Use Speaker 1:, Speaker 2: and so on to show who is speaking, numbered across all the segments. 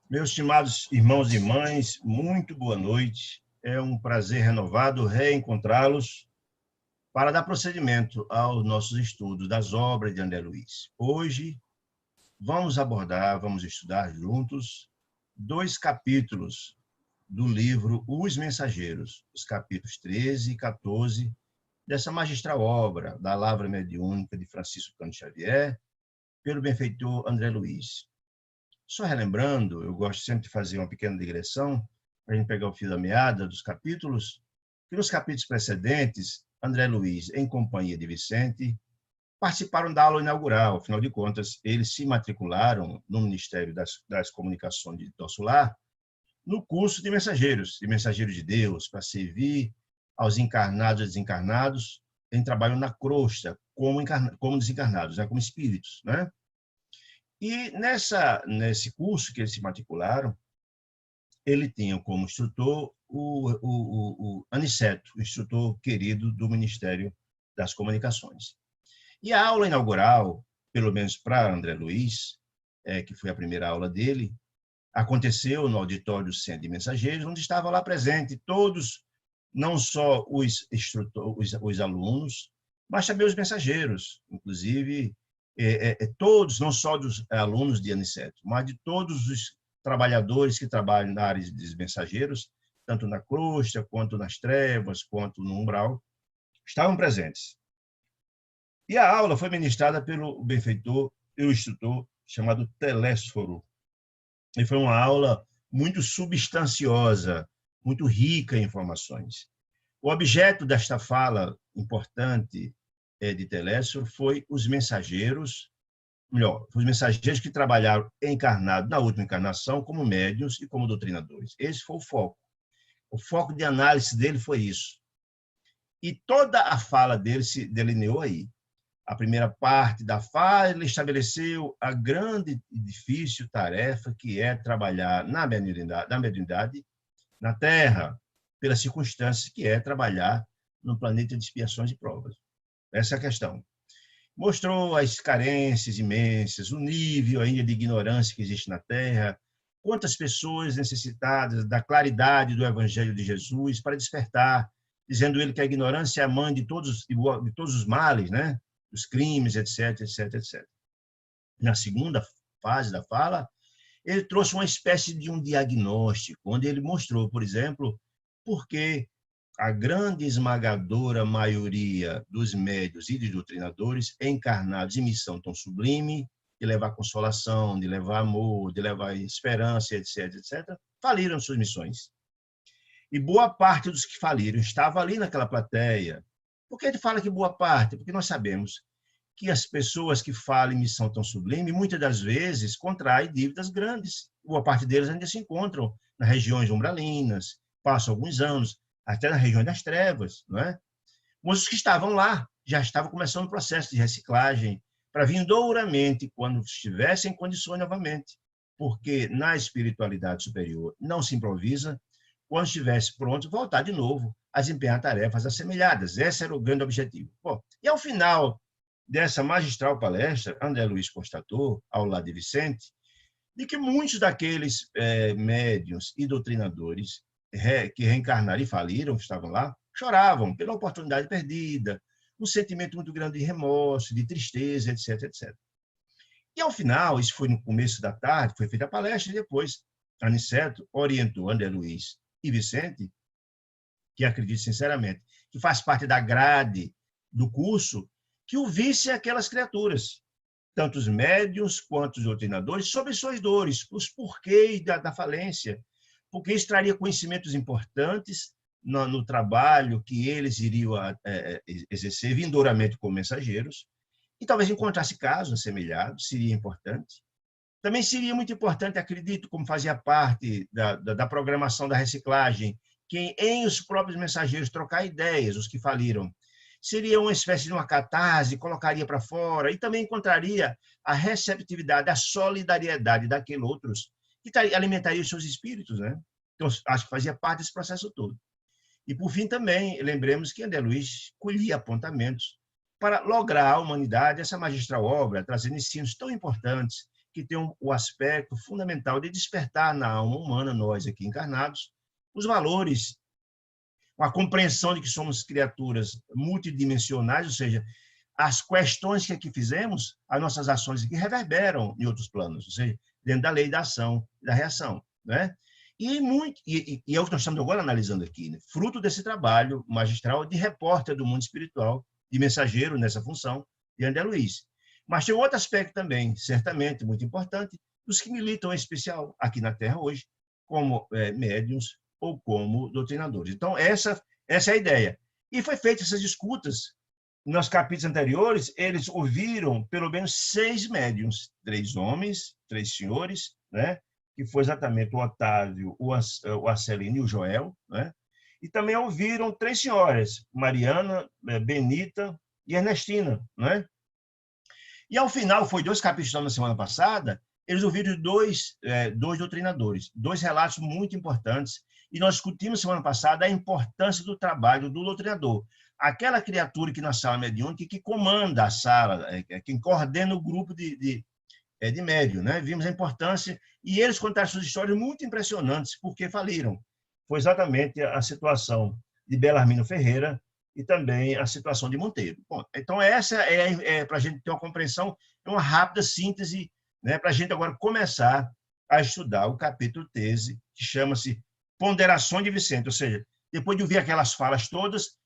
Speaker 1: Meus estimados irmãos e irmãs, muito boa noite. É um prazer renovado reencontrá-los para dar prosseguimento aos nossos estudos das obras de André Luiz. Hoje vamos estudar juntos dois capítulos do livro Os Mensageiros, os capítulos 13 e 14 dessa magistral obra da Lavra Mediúnica de Francisco Cândido Xavier, pelo benfeitor André Luiz. Só relembrando, eu gosto sempre de fazer uma pequena digressão, para a gente pegar o fio da meada dos capítulos, que nos capítulos precedentes, André Luiz, em companhia de Vicente, participaram da aula inaugural. Afinal de contas, eles se matricularam no Ministério das Comunicações de Nosso Lar, no curso de mensageiros de Deus, para servir aos encarnados e desencarnados em trabalho na crosta, como desencarnados, como espíritos, né? E nesse curso que eles se matricularam, ele tinha como instrutor o Aniceto, o instrutor querido do Ministério das Comunicações. E a aula inaugural, pelo menos para André Luiz, que foi a primeira aula dele, aconteceu no auditório do Centro de Mensageiros, onde estavam lá presentes todos, não só os alunos, mas também os mensageiros, inclusive todos, não só dos alunos de Aniceto, mas de todos os trabalhadores que trabalham na área dos mensageiros, tanto na crosta, quanto nas trevas, quanto no umbral, estavam presentes. E a aula foi ministrada pelo benfeitor e o instrutor chamado Telésforo. E foi uma aula muito substanciosa, muito rica em informações. O objeto desta fala importante de Telésforo foi os mensageiros que trabalharam encarnados na última encarnação como médiuns e como doutrinadores. Esse foi o foco. O foco de análise dele foi isso. E toda a fala dele se delineou aí. A primeira parte da fala, ele estabeleceu a grande e difícil tarefa que é trabalhar na mediunidade na Terra, pelas circunstâncias que é trabalhar no planeta de expiações e provas. Essa é a questão. Mostrou as carências imensas, o nível ainda de ignorância que existe na Terra, quantas pessoas necessitadas da claridade do Evangelho de Jesus para despertar, dizendo ele que a ignorância é a mãe de todos os males, né? Dos crimes, etc, etc, etc. Na segunda fase da fala, ele trouxe uma espécie de um diagnóstico, onde ele mostrou, por exemplo, por que a grande esmagadora maioria dos médios e de doutrinadores encarnados em missão tão sublime, de levar consolação, de levar amor, de levar esperança, etc., etc., faliram em suas missões. E boa parte dos que faliram estava ali naquela plateia. Por que ele fala que boa parte? Porque nós sabemos que as pessoas que falam em missão tão sublime, muitas das vezes, contraem dívidas grandes. Boa parte deles ainda se encontram nas regiões umbralinas, passam alguns anos, até na região das trevas, não é? Mas os que estavam lá já estavam começando o processo de reciclagem para vindouramente, quando estivessem em condições novamente, porque na espiritualidade superior não se improvisa, quando estivesse pronto, voltar de novo a desempenhar tarefas assemelhadas. Esse era o grande objetivo. Bom, e ao final dessa magistral palestra, André Luiz constatou, ao lado de Vicente, de que muitos daqueles médiuns e doutrinadores que reencarnaram e faliram, que estavam lá, choravam pela oportunidade perdida, um sentimento muito grande de remorso, de tristeza, etc, etc. E, ao final, isso foi no começo da tarde, foi feita a palestra, e depois Aniceto orientou André Luiz e Vicente, que acredito sinceramente que faz parte da grade do curso, que o visse aquelas criaturas, tanto os médiuns quanto os doutrinadores, sobre suas dores, os porquês da falência, porque isso traria conhecimentos importantes no trabalho que eles iriam exercer vindouramente como mensageiros, e talvez encontrasse casos assemelhados, seria importante. Também seria muito importante, acredito, como fazia parte da programação da reciclagem, que em os próprios mensageiros trocar ideias, os que faliram, seria uma espécie de uma catarse, colocaria para fora, e também encontraria a receptividade, a solidariedade daqueles outros, que alimentaria os seus espíritos, né? Então, acho que fazia parte desse processo todo. E, por fim, também, lembremos que André Luiz colhia apontamentos para lograr à humanidade essa magistral obra, trazendo ensinos tão importantes que tem o aspecto fundamental de despertar na alma humana, nós aqui encarnados, os valores, a compreensão de que somos criaturas multidimensionais, ou seja, as questões que aqui fizemos, as nossas ações aqui reverberam em outros planos, ou seja, dentro da lei da ação e da reação, né? E é o que nós estamos agora analisando aqui, né? Fruto desse trabalho magistral de repórter do mundo espiritual, de mensageiro nessa função, de André Luiz. Mas tem outro aspecto também, certamente muito importante, dos que militam em especial aqui na Terra hoje, como médiuns ou como doutrinadores. Então, essa é a ideia. E foi feita essas escutas. Nos capítulos anteriores, eles ouviram pelo menos 6 médiuns, 3 homens, 3 senhores, né? Que foi exatamente o Otávio, o Arcelino e o Joel, né? E também ouviram 3 senhoras, Mariana, Benita e Ernestina, né? E, ao final, foi 2 capítulos na semana passada, eles ouviram 2 doutrinadores, 2 relatos muito importantes, e nós discutimos semana passada a importância do trabalho do doutrinador, aquela criatura que na sala mediúnica que comanda a sala, quem coordena o grupo de médium, né? Vimos a importância, e eles contaram suas histórias muito impressionantes, porque faliram. Foi exatamente a situação de Belarmino Ferreira e também a situação de Monteiro. Bom, então, essa para a gente ter uma compreensão, uma rápida síntese, né, para a gente agora começar a estudar o capítulo 13, que chama-se Ponderações de Vicente, ou seja, depois de ouvir aquelas falas todas,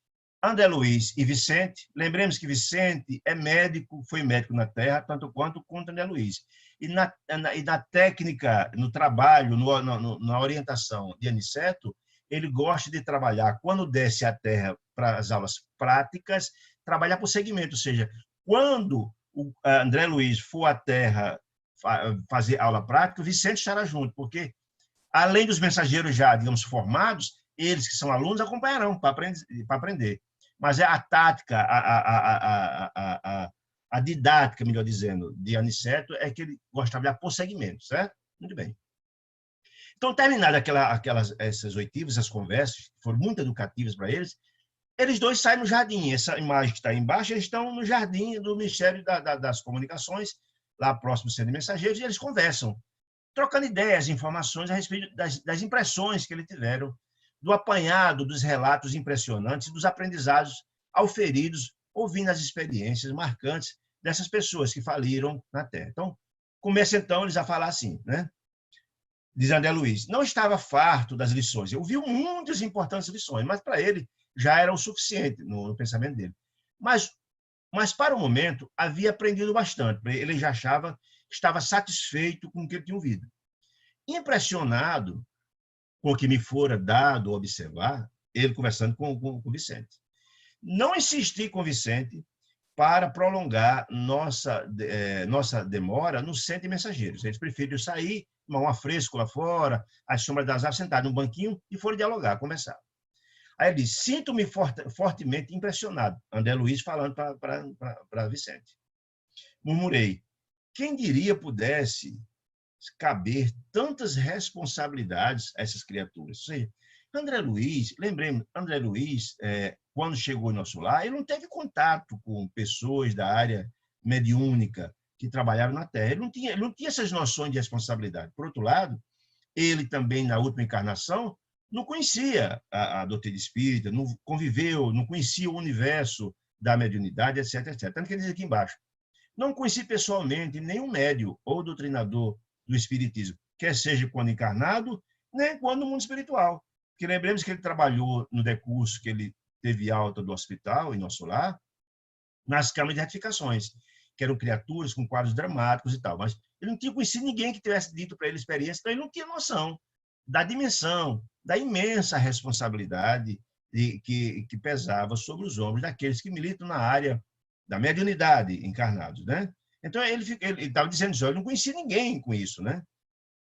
Speaker 1: André Luiz e Vicente, lembremos que Vicente é médico, foi médico na Terra, tanto quanto André Luiz. E na técnica, no trabalho, na orientação de Aniceto, ele gosta de trabalhar, quando desce à Terra para as aulas práticas, trabalhar por segmento, ou seja, quando o André Luiz for à Terra fazer aula prática, o Vicente estará junto, porque, além dos mensageiros já, digamos, formados, eles que são alunos acompanharão para aprender. Mas é a tática, a didática, melhor dizendo, de Aniceto é que ele gosta de trabalhar por segmentos, certo? Muito bem. Então, terminadas essas oitivas, essas conversas, que foram muito educativas para eles, eles 2 saem no jardim. Essa imagem que está aí embaixo, eles estão no jardim do Ministério das Comunicações, lá próximo do Centro de Mensageiros, e eles conversam, trocando ideias, informações a respeito das impressões que eles tiveram, do apanhado dos relatos impressionantes, dos aprendizados auferidos, ouvindo as experiências marcantes dessas pessoas que faliram na Terra. Então, começa então eles a falar assim, né? Diz André Luiz, não estava farto das lições. Eu ouvi muitas importantes lições, mas para ele já era o suficiente no pensamento dele. Mas para o momento, havia aprendido bastante. Ele já estava satisfeito com o que ele tinha ouvido. Impressionado com o que me fora dado observar, ele conversando com o Vicente. Não insisti com o Vicente para prolongar nossa demora no centro de mensageiros. Eles preferiram sair, tomar um fresco lá fora, à sombra das árvores, sentado num banquinho e foram dialogar, conversar. Aí ele disse, sinto-me fortemente impressionado. André Luiz falando para Vicente. Murmurei, quem diria pudesse caber tantas responsabilidades a essas criaturas? Ou seja, André Luiz, lembremos, André Luiz, quando chegou ao nosso lar, ele não teve contato com pessoas da área mediúnica que trabalharam na Terra. Ele não tinha essas noções de responsabilidade. Por outro lado, ele também, na última encarnação, não conhecia a doutrina espírita, não conviveu, não conhecia o universo da mediunidade, etc, etc. Tanto que ele diz aqui embaixo, não conheci pessoalmente nenhum médium ou doutrinador do espiritismo, quer seja quando encarnado, nem quando no mundo espiritual. Porque lembremos que ele trabalhou no decurso que ele teve alta do hospital, em nosso lar, nas câmaras de retificações, que eram criaturas com quadros dramáticos e tal. Mas ele não tinha conhecido ninguém que tivesse dito para ele experiência, então ele não tinha noção da dimensão, da imensa responsabilidade que pesava sobre os ombros daqueles que militam na área da mediunidade encarnados, né? Então, ele estava dizendo isso, eu não conhecia ninguém com isso, né?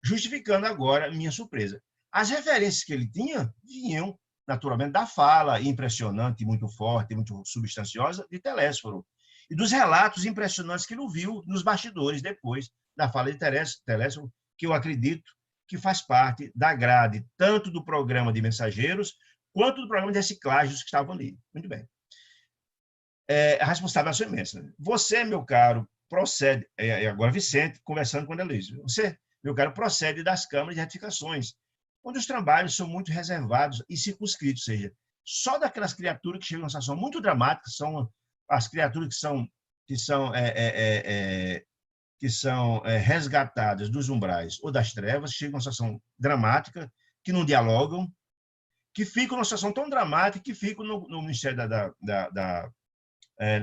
Speaker 1: Justificando agora minha surpresa. As referências que ele tinha vinham, naturalmente, da fala impressionante, muito forte, muito substanciosa de Telésforo, e dos relatos impressionantes que ele ouviu nos bastidores depois da fala de Telésforo, que eu acredito que faz parte da grade, tanto do programa de mensageiros, quanto do programa de reciclagem dos que estavam ali. Muito bem. A responsabilidade é imensa. Você, meu caro procede, agora Vicente, conversando com a Luiz, você, meu caro, procede das câmaras de retificações, onde os trabalhos são muito reservados e circunscritos, ou seja, só daquelas criaturas que chegam numa situação muito dramática, são as criaturas que são resgatadas dos umbrais ou das trevas, chegam numa situação dramática, que não dialogam, que ficam numa situação tão dramática que ficam no Ministério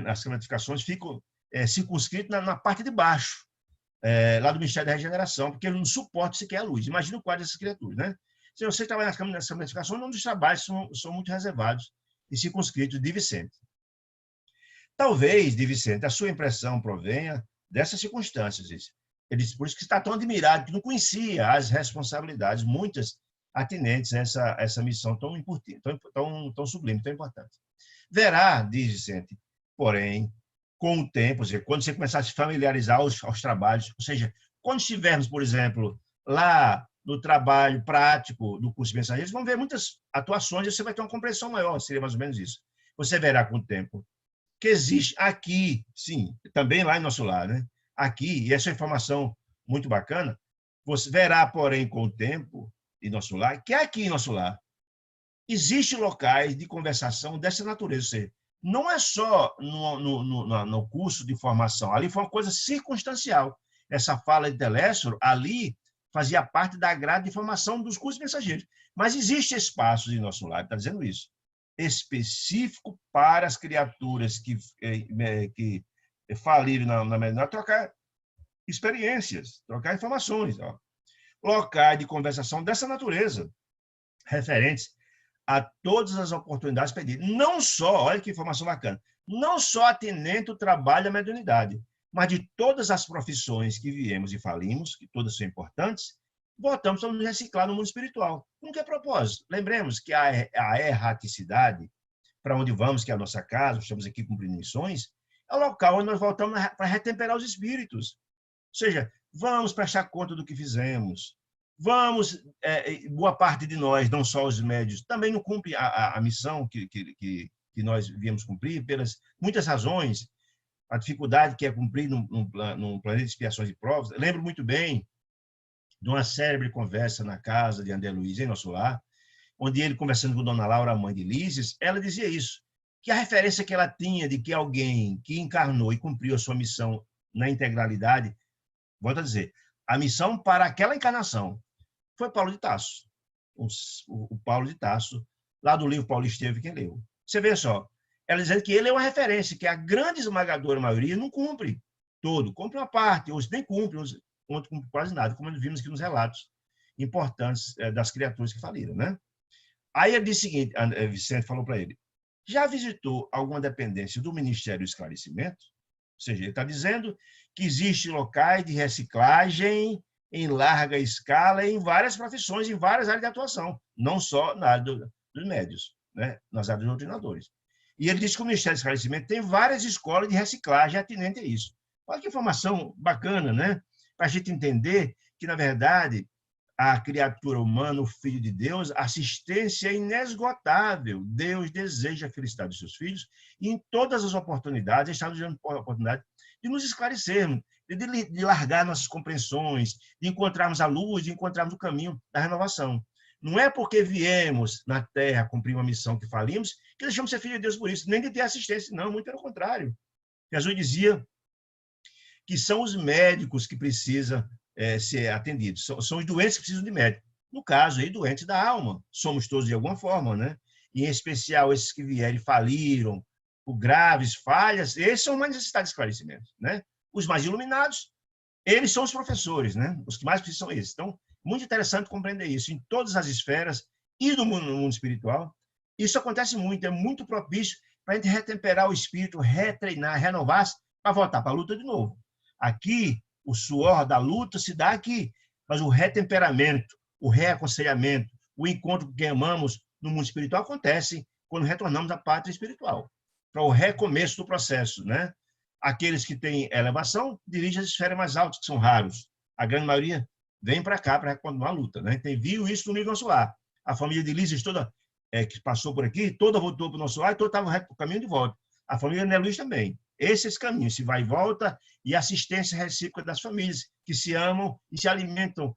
Speaker 1: nas classificações, ficam circunscritos na parte de baixo, lá do Ministério da Regeneração, porque ele não suporta sequer a luz. Imagina o quadro dessas criaturas, né? Se você trabalha nas classificações, um dos trabalhos são muito reservados e circunscritos de Vicente. Talvez, de Vicente, a sua impressão provenha dessas circunstâncias. Por isso que está tão admirado, que não conhecia as responsabilidades, muitas atinentes a essa missão tão importante, tão sublime, tão importante. Verá, diz Vicente, porém, com o tempo, ou seja, quando você começar a se familiarizar aos trabalhos, ou seja, quando estivermos, por exemplo, lá no trabalho prático do curso de mensageiros, vão ver muitas atuações e você vai ter uma compreensão maior, seria mais ou menos isso. Você verá com o tempo que existe aqui, sim, também lá em nosso lar, né? Aqui, e essa é uma informação muito bacana, você verá, porém, com o tempo em nosso lar, que aqui em nosso lar existem locais de conversação dessa natureza, ou seja, não é só no curso de formação, ali foi uma coisa circunstancial. Essa fala de Telésforo, ali fazia parte da grade de formação dos cursos mensageiros. Mas existe espaço em nosso lar, está dizendo isso, específico para as criaturas que faliram na menor, trocar experiências, trocar informações. Ó. Locais de conversação dessa natureza, referentes a todas as oportunidades perdidas. Não só, olha que informação bacana, não só atendendo o trabalho da mediunidade, mas de todas as profissões que viemos e falimos, que todas são importantes, voltamos a nos reciclar no mundo espiritual. Com que propósito? Lembremos que a erraticidade, para onde vamos, que é a nossa casa, estamos aqui cumprindo missões, é o local onde nós voltamos para retemperar os espíritos. Ou seja, vamos prestar conta do que fizemos, vamos, boa parte de nós, não só os médios, também não cumpre a missão que nós viemos cumprir, pelas muitas razões, a dificuldade que é cumprir num planeta de expiações e provas. Eu lembro muito bem de uma célebre conversa na casa de André Luiz, em nosso lar, onde ele, conversando com Dona Laura, a mãe de Lísias, ela dizia isso, que a referência que ela tinha de que alguém que encarnou e cumpriu a sua missão na integralidade, volto a dizer, a missão para aquela encarnação, foi Paulo de Tarso. O Paulo de Tarso, lá do livro Paulo Esteves, quem leu. Você vê só, ela dizendo que ele é uma referência, que a grande esmagadora maioria não cumpre todo, cumpre uma parte, outros nem cumpre, outros não cumpre quase nada, como nós vimos aqui nos relatos importantes das criaturas que faliram, né? Aí ele disse o seguinte, Vicente falou para ele, já visitou alguma dependência do Ministério do Esclarecimento? Ou seja, ele está dizendo que existem locais de reciclagem em larga escala em várias profissões, em várias áreas de atuação, não só na área dos médios, né? Nas áreas dos doutrinadores. E ele disse que o Ministério do Esclarecimento tem várias escolas de reciclagem atinente a isso. Olha que informação bacana, né? Para a gente entender que, na verdade, a criatura humana, o Filho de Deus, assistência inesgotável. Deus deseja a felicidade dos seus filhos e, em todas as oportunidades, está nos dando a oportunidade de nos esclarecermos, de largar nossas compreensões, de encontrarmos a luz, de encontrarmos o caminho da renovação. Não é porque viemos na Terra cumprir uma missão que falimos que deixamos ser filho de Deus por isso, nem de ter assistência, não, muito pelo contrário. Jesus dizia que são os médicos que precisam ser atendidos, são os doentes que precisam de médico. No caso, aí, doentes da alma, somos todos de alguma forma, né? E, em especial, esses que vieram e faliram por graves falhas, esses são uma necessidade de esclarecimento, né? Os mais iluminados, eles são os professores, né? Os que mais precisam são esses. Então, muito interessante compreender isso em todas as esferas e no mundo espiritual. Isso acontece muito, é muito propício para a gente retemperar o espírito, retreinar, renovar-se, para voltar para a luta de novo. Aqui, o suor da luta se dá aqui, mas o retemperamento, o reaconselhamento, o encontro com quem amamos no mundo espiritual acontece quando retornamos à pátria espiritual, para o recomeço do processo, né? Aqueles que têm elevação dirigem as esferas mais altas, que são raros. A grande maioria vem para cá para continuar a luta, né? Tem viu isso no nível nosso lar. A família de Lísias toda que passou por aqui, toda voltou para o nosso lar e toda estava no caminho de volta. A família de Luiz também. Esses caminhos, se vai e volta, e assistência recíproca das famílias, que se amam e se alimentam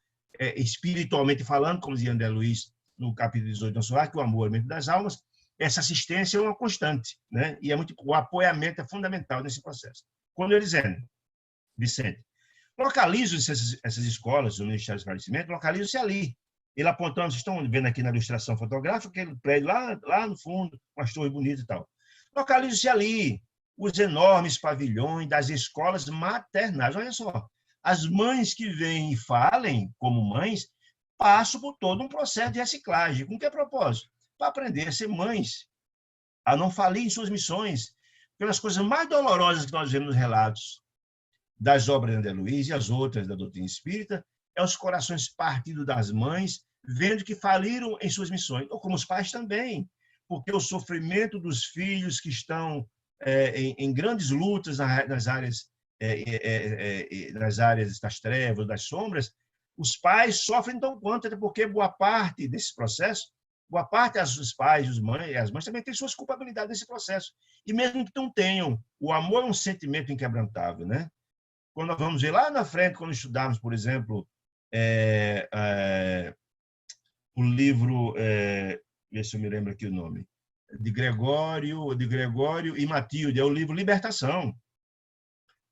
Speaker 1: espiritualmente falando, como dizia André Luiz no capítulo 18 do nosso lar, que o amor é o alimento das almas. Essa assistência é uma constante, né? E o apoiamento é fundamental nesse processo. Quando ele dizendo, Vicente, localizo essas escolas, o Ministério do Esclarecimento, localizo-se ali. Ele apontando, vocês estão vendo aqui na ilustração fotográfica, aquele prédio lá no fundo, com as torres bonitas e tal. Localizo-se ali os enormes pavilhões das escolas maternais. Olha só, as mães que vêm e falem como mães passam por todo um processo de reciclagem. Com que propósito? Para aprender a ser mães, a não falir em suas missões, pelas coisas mais dolorosas que nós vemos nos relatos das obras de André Luiz e as outras da doutrina espírita, é os corações partidos das mães, vendo que faliram em suas missões, ou como os pais também, porque o sofrimento dos filhos que estão em grandes lutas nas áreas das trevas, das sombras, os pais sofrem tão quanto, até porque boa parte desse processo, boa parte dos pais, as mães também têm suas culpabilidades nesse processo. E mesmo que não tenham, o amor é um sentimento inquebrantável, né? Quando nós vamos ver lá na frente, quando estudarmos, por exemplo, o livro, ver se eu me lembro aqui o nome, de Gregório e Matilde, é o livro Libertação,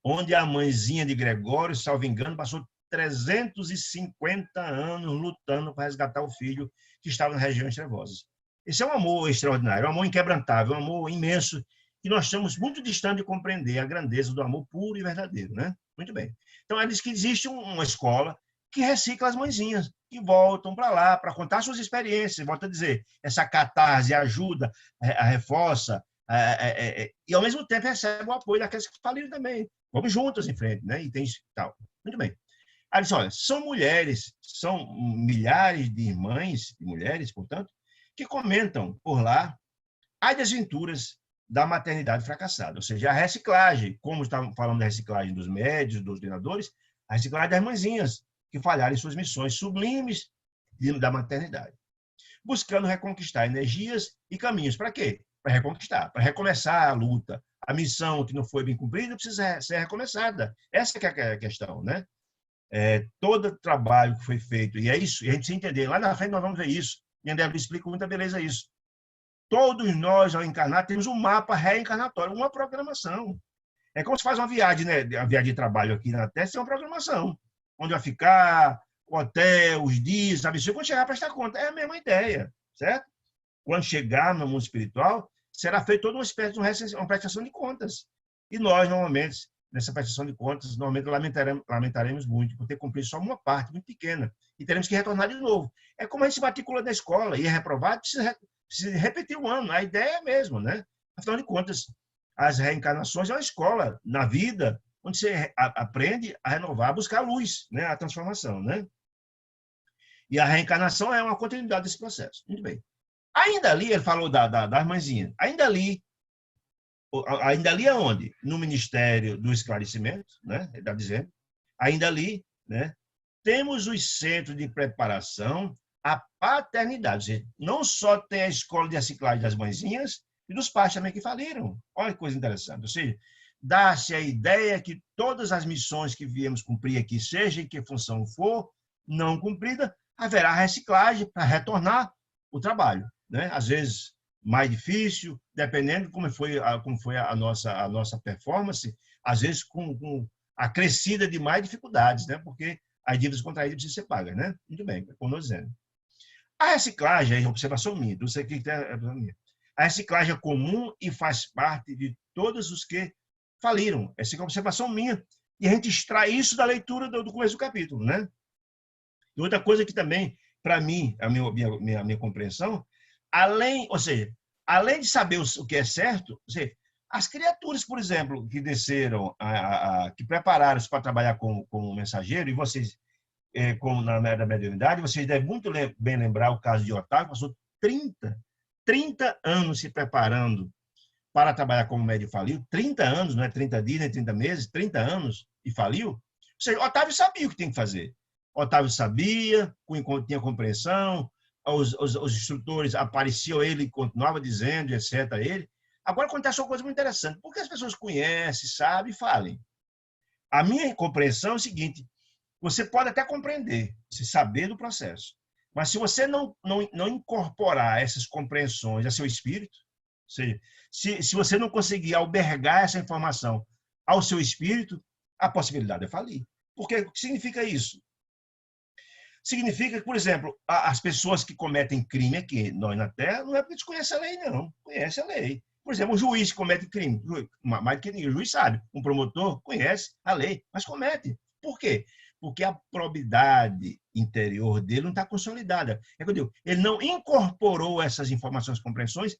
Speaker 1: onde a mãezinha de Gregório, salvo engano, passou 350 anos lutando para resgatar o filho que estava nas regiões trevosas. Esse é um amor extraordinário, um amor inquebrantável, um amor imenso, que nós estamos muito distantes de compreender a grandeza do amor puro e verdadeiro, né? Muito bem. Então, ele diz que existe uma escola que recicla as mãezinhas, que voltam para lá para contar suas experiências. Volto a dizer, essa catarse ajuda, reforça, e, ao mesmo tempo, recebe o apoio daqueles que faliram também. Vamos juntos em frente, né? E tem tal. Muito bem. Aí, olha, são mulheres, são milhares de irmãs, de mulheres, portanto, que comentam por lá as desventuras da maternidade fracassada, ou seja, a reciclagem, como estávamos falando da reciclagem dos médios, dos treinadores, a reciclagem das mãezinhas, que falharam em suas missões sublimes da maternidade, buscando reconquistar energias e caminhos. Para quê? Para reconquistar, para recomeçar a luta. A missão que não foi bem cumprida precisa ser recomeçada. Essa que é a questão, né? Todo trabalho que foi feito, e é isso, e a gente precisa entender, lá na frente nós vamos ver isso, e André Luiz explica com muita beleza isso. Todos nós, ao encarnar, temos um mapa reencarnatório, uma programação. É como se faz uma viagem, né? Uma viagem de trabalho aqui na Terra, tem uma programação. Onde vai ficar, o hotel, os dias, sabe? Quando chegar a prestar conta, é a mesma ideia, certo? Quando chegar no mundo espiritual, será feita toda uma espécie de uma prestação de contas. E nós, normalmente, nessa prestação de contas, normalmente lamentaremos muito por ter cumprido só uma parte muito pequena e teremos que retornar de novo. É como a gente se matricula na escola e é reprovado, precisa repetir o ano. A ideia é a mesma, né? Afinal de contas, as reencarnações é uma escola na vida onde você aprende a renovar, a buscar a luz, né? A transformação, né? E a reencarnação é uma continuidade desse processo. Muito bem. Ainda ali, ele falou das mãezinhas, ainda ali aonde? No Ministério do Esclarecimento, né? Ele está dizendo, ainda ali, né? Temos os centros de preparação à paternidade. Ou seja, não só tem a escola de reciclagem das mãezinhas, e dos pais também que faliram. Olha que coisa interessante. Ou seja, dá-se a ideia que todas as missões que viemos cumprir aqui, seja em que função for, não cumprida, haverá reciclagem para retornar o trabalho, né? Às vezes mais difícil, dependendo de como foi a nossa performance, às vezes com acrescida de mais dificuldades, né? Porque as dívidas contraídas precisam ser pagas, né? Muito bem, como nós dizemos. A reciclagem é observação minha, não sei o que tem a minha. A reciclagem é comum e faz parte de todos os que faliram. Essa é uma observação minha. E a gente extrai isso da leitura do começo do capítulo, né? E outra coisa que também, para mim, a minha compreensão, além de saber o que é certo, ou seja, as criaturas, por exemplo, que desceram, que prepararam-se para trabalhar como mensageiro, e vocês, como na área da mediunidade, vocês devem muito bem lembrar o caso de Otávio, passou 30 anos se preparando para trabalhar como médium e faliu. 30 anos, não é 30 dias, nem 30 meses, 30 anos e faliu. Ou seja, Otávio sabia o que tem que fazer. Otávio sabia, tinha compreensão, os instrutores apareciam, ele continuava dizendo, etc. a ele. Agora acontece uma coisa muito interessante. Porque as pessoas conhecem, sabem e falem. A minha compreensão é o seguinte: você pode até compreender, se saber do processo, mas se você não incorporar essas compreensões a seu espírito, ou seja, se você não conseguir albergar essa informação ao seu espírito, a possibilidade é falir. Porque o que significa isso? Significa que, por exemplo, as pessoas que cometem crime aqui, nós na Terra, não é porque desconhecem a lei, não. Conhece a lei. Por exemplo, um juiz que comete crime, mais do que ninguém, o juiz sabe. Um promotor conhece a lei, mas comete. Por quê? Porque a probidade interior dele não está consolidada. É que eu digo, ele não incorporou essas informações, compreensões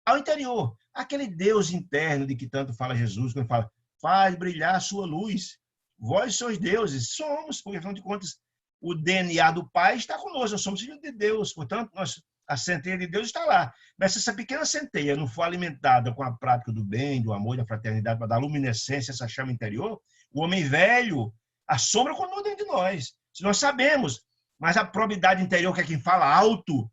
Speaker 1: ao interior. Aquele Deus interno de que tanto fala Jesus, quando fala, faz brilhar a sua luz. Vós sois deuses. Somos, porque, afinal de contas, o DNA do Pai está conosco, nós somos filhos de Deus, portanto, a centelha de Deus está lá. Mas se essa pequena centelha não for alimentada com a prática do bem, do amor, da fraternidade, para dar luminescência a essa chama interior, o homem velho, a sombra continua dentro de nós. Se nós sabemos, mas a probidade interior, que é quem fala alto,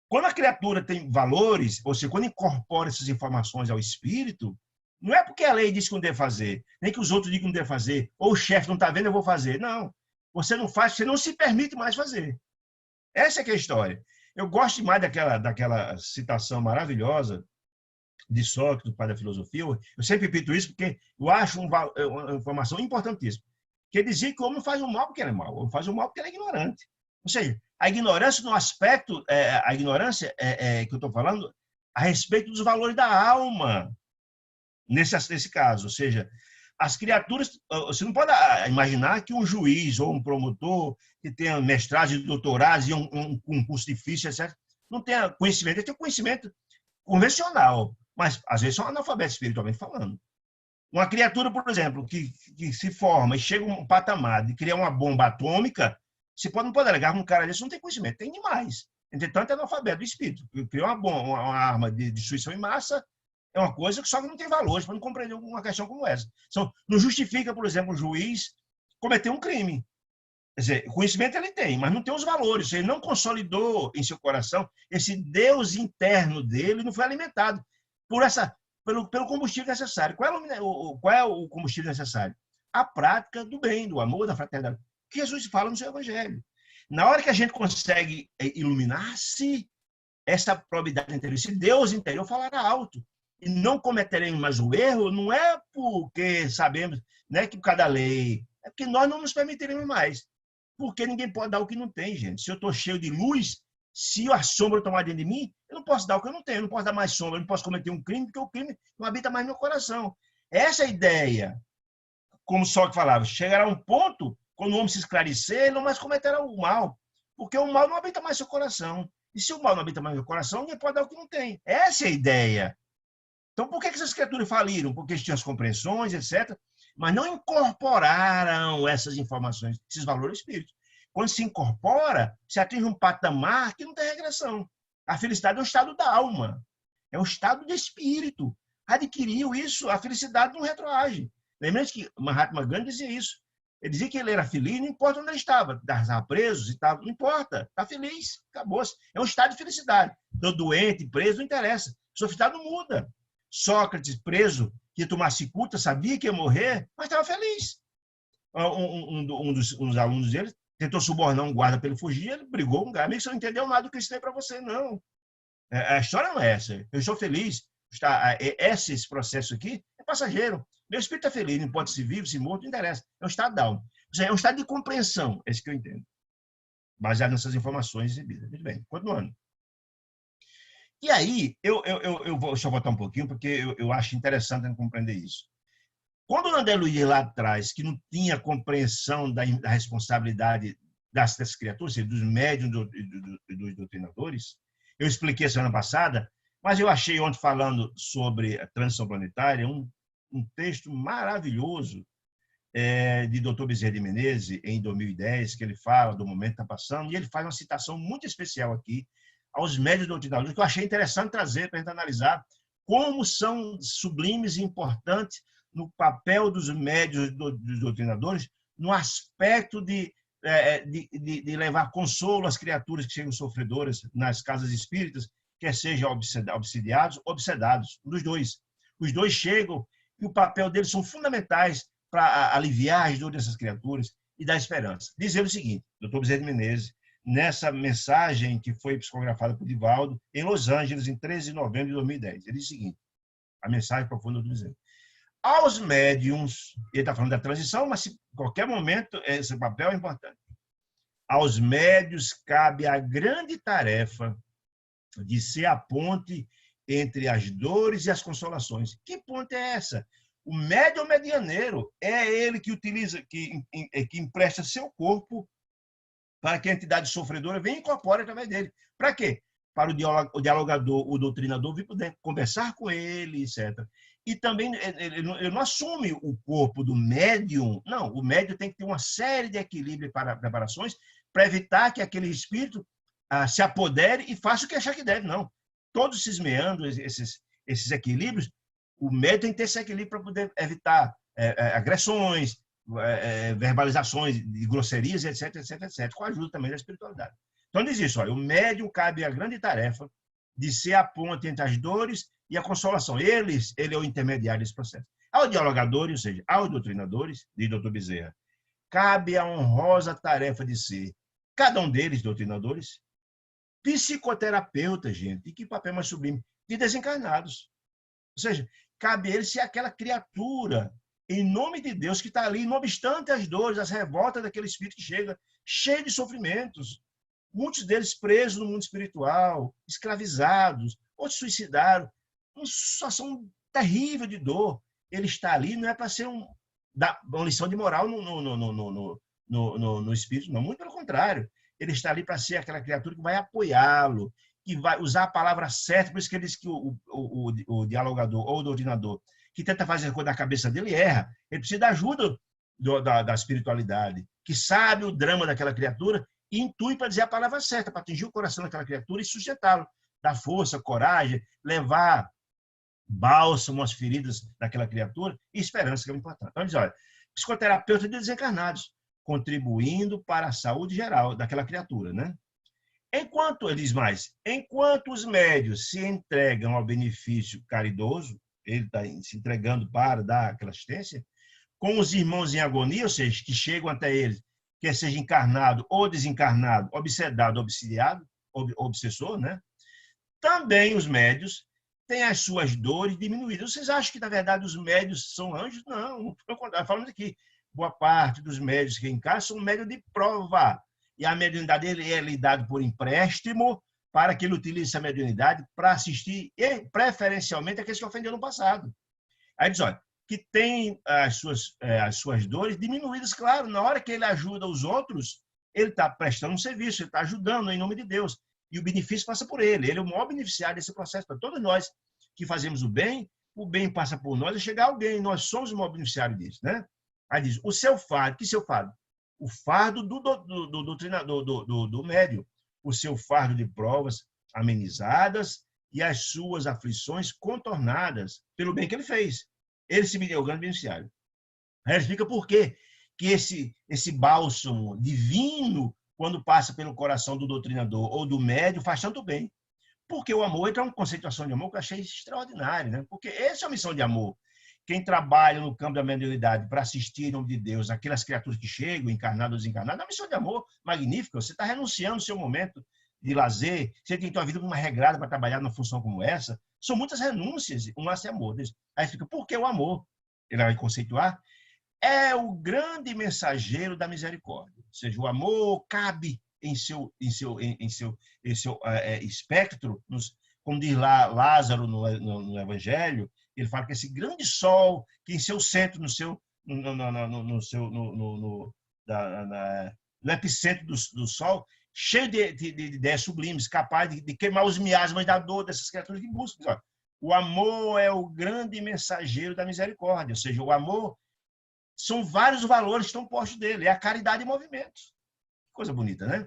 Speaker 1: quando a criatura tem valores, ou seja, quando incorpora essas informações ao espírito, não é porque a lei diz que não deve fazer, nem que os outros dizem que não deve fazer, ou o chefe não está vendo, eu vou fazer. Não. Você não faz, você não se permite mais fazer. Essa é que é a história. Eu gosto mais daquela citação maravilhosa de Sócrates, do pai da filosofia. Eu sempre repito isso porque eu acho uma informação importantíssima. Que ele dizia que o homem não faz o mal porque ele é mau, o homem faz o mal porque ele é ignorante. Ou seja, a ignorância no aspecto, a ignorância que eu estou falando a respeito dos valores da alma, nesse caso. Ou seja, as criaturas, você não pode imaginar que um juiz ou um promotor que tenha mestrado e doutorado e um concurso difícil, etc., não tenha conhecimento. Ele tem conhecimento convencional, mas às vezes são analfabetos espiritualmente falando. Uma criatura, por exemplo, que se forma e chega a um patamar de criar uma bomba atômica, não pode alegar que um cara desse não tem conhecimento, tem demais. Entretanto, é analfabeto do espírito. Criar uma arma de destruição em massa é uma coisa que só que não tem valor para não compreender uma questão como essa. Então, não justifica, por exemplo, o juiz cometer um crime. Quer dizer, o conhecimento ele tem, mas não tem os valores. Ele não consolidou em seu coração esse Deus interno dele, não foi alimentado pelo combustível necessário. Qual é o combustível necessário? A prática do bem, do amor, da fraternidade. Que Jesus fala no seu evangelho. Na hora que a gente consegue iluminar-se, essa probidade interior, esse Deus interior falará alto. E não cometeremos mais o erro, não é porque sabemos, né, que por causa da lei, é porque nós não nos permitiremos mais. Porque ninguém pode dar o que não tem, gente. Se eu estou cheio de luz, se a sombra tomar dentro de mim, eu não posso dar o que eu não tenho, eu não posso dar mais sombra, eu não posso cometer um crime, porque o crime não habita mais no meu coração. Essa é a ideia, como Sócrates falava, chegará um ponto, quando o homem se esclarecer, ele não mais cometerá o mal, porque o mal não habita mais no seu coração. E se o mal não habita mais no meu coração, ninguém pode dar o que não tem. Essa é a ideia. Então, por que essas criaturas faliram? Porque eles tinham as compreensões, etc., mas não incorporaram essas informações, esses valores espíritos. Quando se incorpora, se atinge um patamar que não tem regressão. A felicidade é um estado da alma, é um estado de espírito. Adquiriu isso, a felicidade não retroage. Lembrando que Mahatma Gandhi dizia isso. Ele dizia que ele era feliz, não importa onde ele estava. Estava preso, estava, não importa, está feliz, acabou-se. É um estado de felicidade. Estou doente, preso, não interessa. Sua felicidade não muda. Sócrates, preso, que ia tomar cicuta, sabia que ia morrer, mas estava feliz. Um dos alunos dele tentou subornar um guarda para ele fugir, ele brigou com um cara. Você não entendeu nada do que eu ensinei para você, não. A história não é essa. Eu estou feliz. Esse processo aqui é passageiro. Meu espírito está feliz, não pode se vivo, se morto, não interessa. É um estado da alma. É um estado de compreensão, é isso que eu entendo. Baseado nessas informações recebidas. Muito bem, continuando. E aí, eu vou só voltar um pouquinho, porque eu acho interessante compreender isso. Quando o André Luiz lá atrás, que não tinha compreensão da responsabilidade das criaturas, dos médiuns e dos doutrinadores, eu expliquei semana passada, mas eu achei ontem falando sobre a transição planetária um texto maravilhoso de Dr. Bezerra de Menezes, em 2010, que ele fala do momento que está passando, e ele faz uma citação muito especial aqui aos médiuns doutrinadores, que eu achei interessante trazer para a gente analisar como são sublimes e importantes no papel dos médiuns dos doutrinadores, no aspecto de levar consolo às criaturas que chegam sofredoras nas casas espíritas quer sejam obsidiados, obsedados, um dos dois. Os dois chegam e o papel deles são fundamentais para aliviar as dores dessas criaturas e dar esperança. Diz ele o seguinte, Dr. Bezerra de Menezes, nessa mensagem que foi psicografada por Divaldo, em Los Angeles, em 13 de novembro de 2010. Ele diz o seguinte, a mensagem profunda do Bezerra. Aos médiums, ele está falando da transição, mas em qualquer momento esse papel é importante. Aos médios cabe a grande tarefa de ser a ponte entre as dores e as consolações. Que ponte é essa? O médium medianeiro é ele que utiliza, que empresta seu corpo para que a entidade sofredora venha e incorpore através dele. Para quê? Para o dialogador, o doutrinador vir poder conversar com ele, etc. E também ele não assume o corpo do médium. Não, o médium tem que ter uma série de equilíbrio para preparações para evitar que aquele espírito se apodere e faça o que achar que deve. Não. Todos esses meandros, esses equilíbrios, o médium tem que ter esse equilíbrio para poder evitar agressões, verbalizações de grosserias, etc, etc, etc, com a ajuda também da espiritualidade. Então diz isso, olha, o médium cabe a grande tarefa de ser a ponte entre as dores e a consolação. Ele é o intermediário desse processo. Ao dialogador, ou seja, aos doutrinadores, diz Dr. Bezerra, cabe a honrosa tarefa de ser, cada um deles, doutrinadores, psicoterapeuta, gente, e que papel mais sublime, de desencarnados. Ou seja, cabe a ele ser aquela criatura, em nome de Deus, que está ali, não obstante as dores, as revoltas daquele espírito que chega, cheio de sofrimentos, muitos deles presos no mundo espiritual, escravizados, outros suicidaram, uma situação terrível de dor. Ele está ali não é para ser uma lição de moral no espírito, não, muito pelo contrário. Ele está ali para ser aquela criatura que vai apoiá-lo, que vai usar a palavra certa, por isso que ele diz que o dialogador ou o doutrinador que tenta fazer coisa da cabeça dele erra. Ele precisa da ajuda da espiritualidade, que sabe o drama daquela criatura e intui para dizer a palavra certa, para atingir o coração daquela criatura e sustentá-lo, dar força, coragem, levar bálsamo às feridas daquela criatura e esperança, que é importante. Então, ele diz, olha, psicoterapeuta de desencarnados, contribuindo para a saúde geral daquela criatura, né? Enquanto, ele diz mais, enquanto os médios se entregam ao benefício caridoso, ele está se entregando para dar aquela assistência, com os irmãos em agonia, ou seja, que chegam até eles, quer seja encarnado ou desencarnado, obsedado, obsidiado, obsessor, né? Também os médios têm as suas dores diminuídas. Vocês acham que, na verdade, os médios são anjos? Não, pelo contrário, falando aqui, boa parte dos médios que encarnam são médios de prova. E a mediunidade dele é lidada por empréstimo para que ele utilize essa mediunidade para assistir, e preferencialmente, aqueles que ofenderam no passado. Aí diz, olha, que tem as suas dores diminuídas, claro, na hora que ele ajuda os outros, ele está prestando um serviço, ele está ajudando em nome de Deus. E o benefício passa por ele. Ele é o maior beneficiário desse processo. Para todos nós que fazemos o bem passa por nós e chega a alguém. Nós somos o maior beneficiário disso, né? Aí diz, o seu fardo, que seu fardo? O fardo do médium, o seu fardo de provas amenizadas e as suas aflições contornadas pelo bem que ele fez. Ele se é o grande beneficiário. Aí ele explica por quê que esse bálsamo divino, quando passa pelo coração do doutrinador ou do médium, faz tanto bem. Porque o amor entra uma conceituação de amor que eu achei extraordinária, né? Porque essa é a missão de amor. Quem trabalha no campo da mediunidade para assistir, em nome de Deus, aquelas criaturas que chegam, encarnadas ou desencarnadas, é uma missão de amor magnífica. Você está renunciando ao seu momento de lazer, você tem a vida como uma regrada para trabalhar numa função como essa. São muitas renúncias, um laço de amor. Aí fica, por que o amor? Ele vai conceituar. É o grande mensageiro da misericórdia. Ou seja, o amor cabe em seu espectro, como diz lá Lázaro no Evangelho. Ele fala que esse grande sol, que em seu centro, no epicentro do sol, cheio de ideias sublimes, capaz de queimar os miasmas da dor dessas criaturas que buscam. O amor é o grande mensageiro da misericórdia, ou seja, o amor são vários valores que estão postos dele, é a caridade em movimento. Coisa bonita, né?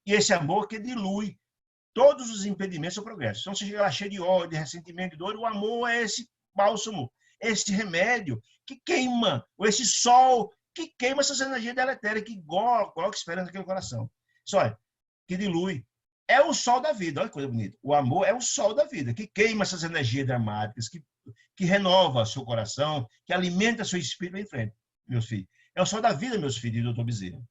Speaker 1: E esse amor que dilui todos os impedimentos ao progresso. Então, se chega lá cheio de ódio, de ressentimento, de dor, o amor é esse bálsamo, esse remédio que queima, ou esse sol que queima essas energias deletérias, que coloca esperança naquele coração. Só que dilui é o sol da vida. Olha que coisa bonita. O amor é o sol da vida, que queima essas energias dramáticas, que renova seu coração, que alimenta seu espírito em frente, meus filhos. É o sol da vida, meus filhos, do Dr. Bezerra,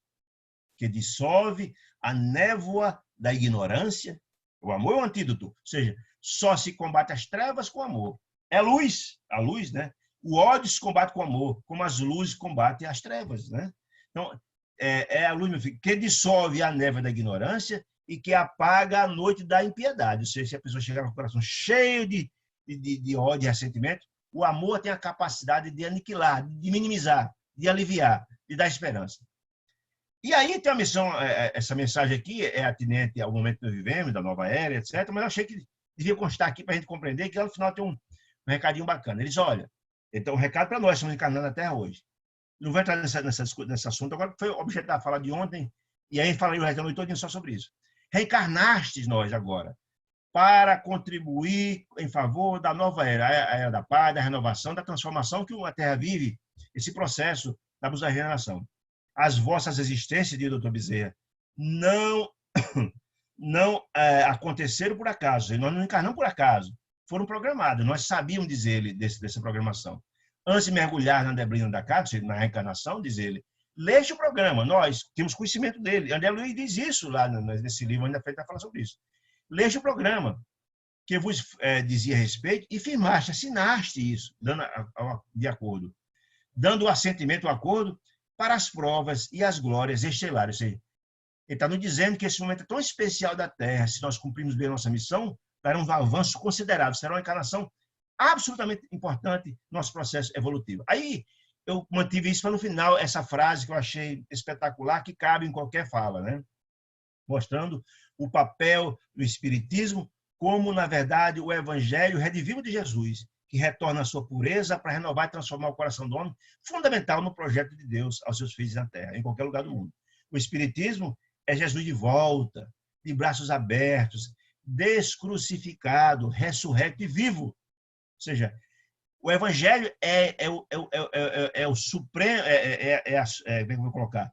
Speaker 1: que dissolve a névoa da ignorância. O amor é o antídoto, ou seja, só se combate as trevas com amor. É luz, a luz, né? O ódio se combate com amor, como as luzes combatem as trevas, né? Então, é a luz, meu filho, que dissolve a névoa da ignorância e que apaga a noite da impiedade. Ou seja, se a pessoa chegar com o coração cheio de ódio e ressentimento, o amor tem a capacidade de aniquilar, de minimizar, de aliviar, de dar esperança. E aí tem a missão, essa mensagem aqui é atinente ao momento que nós vivemos, da nova era, etc., mas eu achei que devia constar aqui para a gente compreender que lá no final tem um recadinho bacana. Eles, olha, então um recado para nós, estamos encarnando a Terra hoje. Não vou entrar nesse assunto agora, que foi o objeto da fala de ontem, e aí falarei o resto da noite todinho só sobre isso. Reencarnastes nós agora, para contribuir em favor da nova era, a era da paz, da renovação, da transformação que a Terra vive, esse processo da regeneração. As vossas existências, diz o Dr. Bezerra, não aconteceram por acaso, nós não encarnamos por acaso, foram programados, nós sabíamos, diz ele, dessa programação. Antes de mergulhar na neblina da casa, na reencarnação, diz ele, leste o programa, nós temos conhecimento dele. André Luiz diz isso lá nesse livro, ainda feito a falar sobre isso. Leste o programa que vos dizia a respeito e firmaste, assinaste isso, de acordo, dando o assentimento, o acordo, para as provas e as glórias estelares. Ou seja, ele está nos dizendo que esse momento é tão especial da Terra, se nós cumprirmos bem a nossa missão, dará um avanço considerável, será uma encarnação absolutamente importante no nosso processo evolutivo. Aí eu mantive isso para no final, essa frase que eu achei espetacular, que cabe em qualquer fala, né? Mostrando o papel do Espiritismo como, na verdade, o Evangelho redivivo de Jesus, que retorna à sua pureza para renovar e transformar o coração do homem, fundamental no projeto de Deus aos seus filhos na Terra, em qualquer lugar do mundo. O Espiritismo é Jesus de volta, de braços abertos, descrucificado, ressurreto e vivo. Ou seja, o Evangelho é o supremo, como é que eu vou colocar?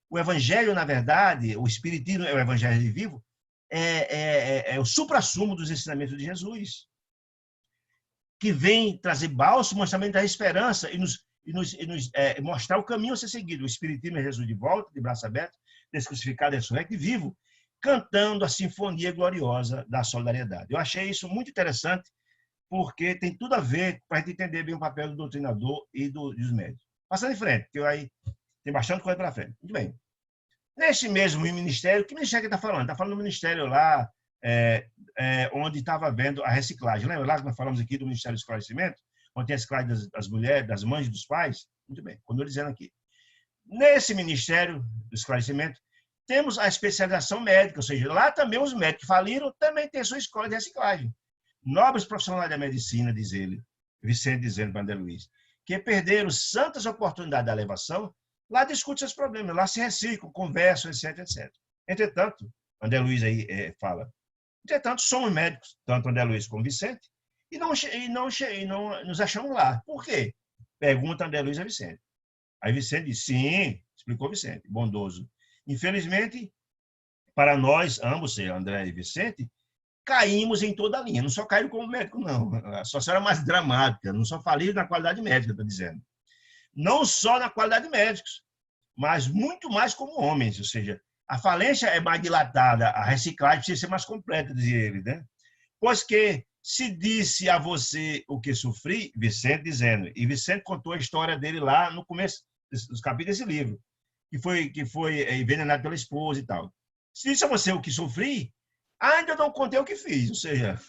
Speaker 1: O Evangelho, na verdade, o Espiritismo é o Evangelho de vivo, é o suprassumo dos ensinamentos de Jesus, que vem trazer bálsamo, mas também dar esperança e nos mostrar o caminho a ser seguido. O Espiritismo é Jesus de volta, de braço aberto, descrucificado, ressurrecto e vivo, cantando a sinfonia gloriosa da solidariedade. Eu achei isso muito interessante, porque tem tudo a ver para a gente entender bem o papel do doutrinador e dos médicos. Passando em frente, que aí tem bastante coisa para frente. Muito bem. Neste mesmo ministério, que ministério que está falando? Está falando do ministério lá, onde estava havendo a reciclagem. Lembra lá que nós falamos aqui do Ministério do Esclarecimento? Onde tem a reciclagem das mulheres, das mães e dos pais? Muito bem, quando eu dizendo aqui. Nesse Ministério do Esclarecimento, temos a especialização médica, ou seja, lá também os médicos que faliram também têm sua escola de reciclagem. Nobres profissionais da medicina, diz ele, Vicente dizendo para André Luiz, que perderam santas oportunidades da elevação, lá discutem seus problemas, lá se reciclam, conversam, etc, etc. Entretanto, André Luiz aí fala, entretanto, somos médicos, tanto André Luiz como Vicente, e não nos achamos lá. Por quê? Pergunta André Luiz a Vicente. Aí Vicente diz, sim, explicou Vicente, bondoso. Infelizmente, para nós, ambos, André e Vicente, caímos em toda a linha. Não só caíram como médico, não. A situação era mais dramática. Não só faliram na qualidade médica, estou dizendo. Não só na qualidade de médicos, mas muito mais como homens. Ou seja, a falência é mais dilatada, a reciclagem precisa ser mais completa, dizia ele, né? Pois que se disse a você o que sofri, Vicente dizendo, e Vicente contou a história dele lá no começo dos capítulos desse livro, que foi envenenado pela esposa e tal. Se disse a você o que sofri, ainda não contei o que fiz, ou seja,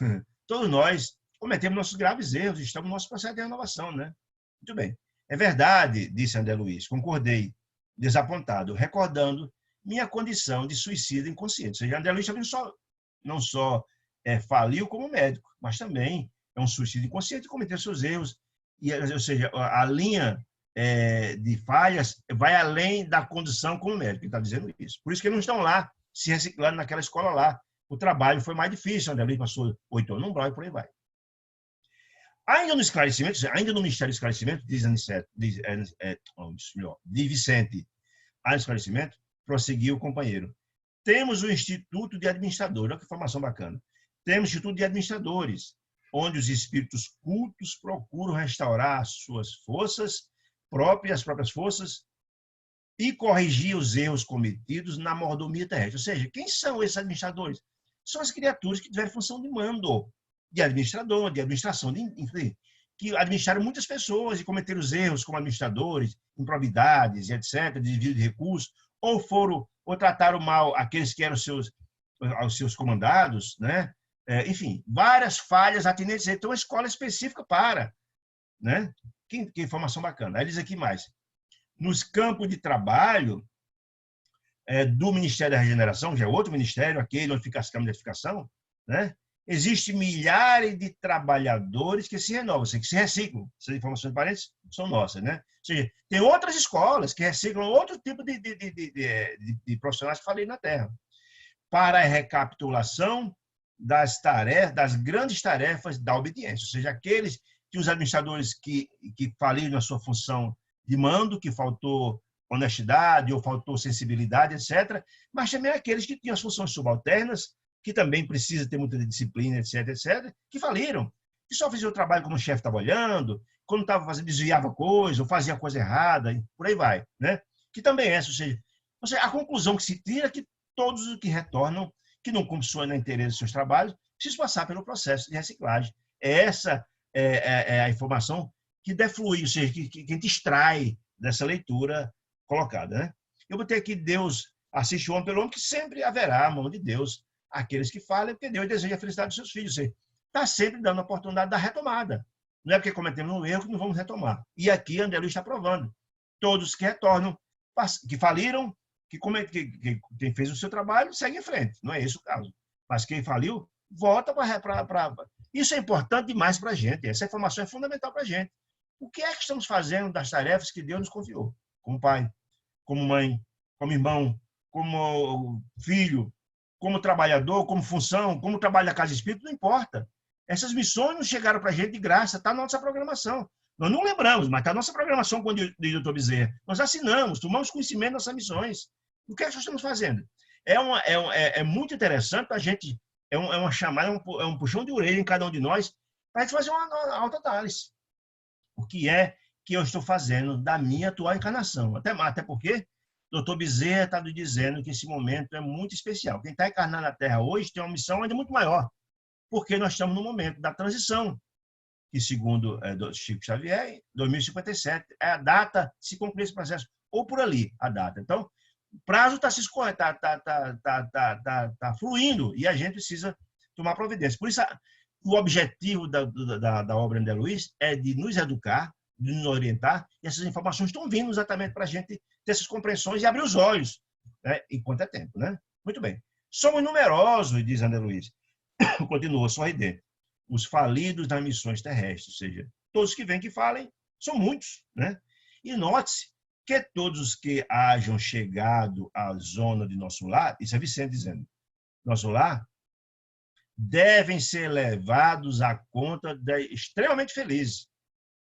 Speaker 1: todos nós cometemos nossos graves erros, estamos no nosso processo de renovação, né? Muito bem. É verdade, disse André Luiz, concordei, desapontado, recordando minha condição de suicida inconsciente. Ou seja, André Luiz também não só faliu como médico, mas também é um suicídio inconsciente, cometeu seus erros, ou seja, a linha de falhas vai além da condição como médico, ele está dizendo isso. Por isso que eles não estão lá, se reciclando naquela escola lá. O trabalho foi mais difícil, André Luiz passou 8 anos no Umbral e por aí vai. Ainda no esclarecimento, ainda no Ministério do Esclarecimento, diz Vicente, ainda no esclarecimento, prosseguiu o companheiro. Temos o Instituto de Administradores, olha que informação bacana. Temos o Instituto de Administradores, onde os espíritos cultos procuram restaurar as suas forças próprias, as próprias forças, e corrigir os erros cometidos na mordomia terrestre. Ou seja, quem são esses administradores? São as criaturas que tiveram função de mando, de administrador, de administração, que administraram muitas pessoas e cometeram os erros como administradores, improbidades, etc., desvio de recursos, ou trataram mal aqueles que eram os seus comandados, né? Enfim, várias falhas atinentes. Então, uma escola específica para, né? Que informação bacana. Aí diz aqui mais. Nos campos de trabalho do Ministério da Regeneração, já é outro ministério, aquele onde fica as câmaras de edificação, né? Existem milhares de trabalhadores que se renovam, que se reciclam. Essas informações de parentes são nossas, né? Ou seja, tem outras escolas que reciclam outro tipo de profissionais que falei na Terra. Para a recapitulação das grandes tarefas da obediência. Ou seja, aqueles que os administradores que faliram na sua função de mando, que faltou honestidade ou faltou sensibilidade, etc. Mas também aqueles que tinham as funções subalternas, que também precisa ter muita disciplina, etc., etc., que faliram, que só faziam o trabalho quando o chefe estava olhando, quando estava fazendo, desviava coisa, ou fazia coisa errada, e por aí vai, né? Que também é essa, ou seja, a conclusão que se tira é que todos os que retornam, que não consomem no interesse dos seus trabalhos, precisam passar pelo processo de reciclagem. Essa é a informação que deflui, ou seja, que a gente extrai dessa leitura colocada, né? Eu botei aqui Deus assiste o homem pelo homem, que sempre haverá a mão de Deus aqueles que falam, porque Deus deseja a felicidade dos seus filhos. Está sempre dando a oportunidade da retomada. Não é porque cometemos um erro que não vamos retomar. E aqui André Luiz está provando. Todos que retornam, que faliram, quem fez o seu trabalho, segue em frente. Não é esse o caso. Mas quem faliu, volta para... Isso é importante demais para a gente. Essa informação é fundamental para a gente. O que é que estamos fazendo das tarefas que Deus nos confiou? Como pai, como mãe, como irmão, como filho, como trabalhador, como função, como trabalho da Casa Espírita, não importa. Essas missões não chegaram para a gente de graça, está na nossa programação. Nós não lembramos, mas está na nossa programação, quando o doutor Bezerra. Nós assinamos, tomamos conhecimento dessas missões. O que é que nós estamos fazendo? É muito interessante a gente, é uma chamada, é um puxão de orelha em cada um de nós, para a gente fazer uma autoanálise. O que é que eu estou fazendo da minha atual encarnação? Até porque o doutor Bezerra está dizendo que esse momento é muito especial. Quem está encarnado na Terra hoje tem uma missão ainda muito maior, porque nós estamos no momento da transição, que, segundo Chico Xavier, 2057, é a data se concluir esse processo, ou por ali a data. Então, o prazo está fluindo e a gente precisa tomar providência. Por isso, o objetivo da obra André Luiz é de nos educar, de nos orientar, e essas informações estão vindo exatamente para a gente ter essas compreensões e abrir os olhos, né? Enquanto é tempo, né? Muito bem. Somos numerosos, diz André Luiz, continua sorridente, os falidos das missões terrestres, ou seja, todos que vêm que falem, são muitos, né? E note-se que todos os que hajam chegado à zona de nosso lar, isso é Vicente dizendo, nosso lar, devem ser levados à conta de extremamente felizes.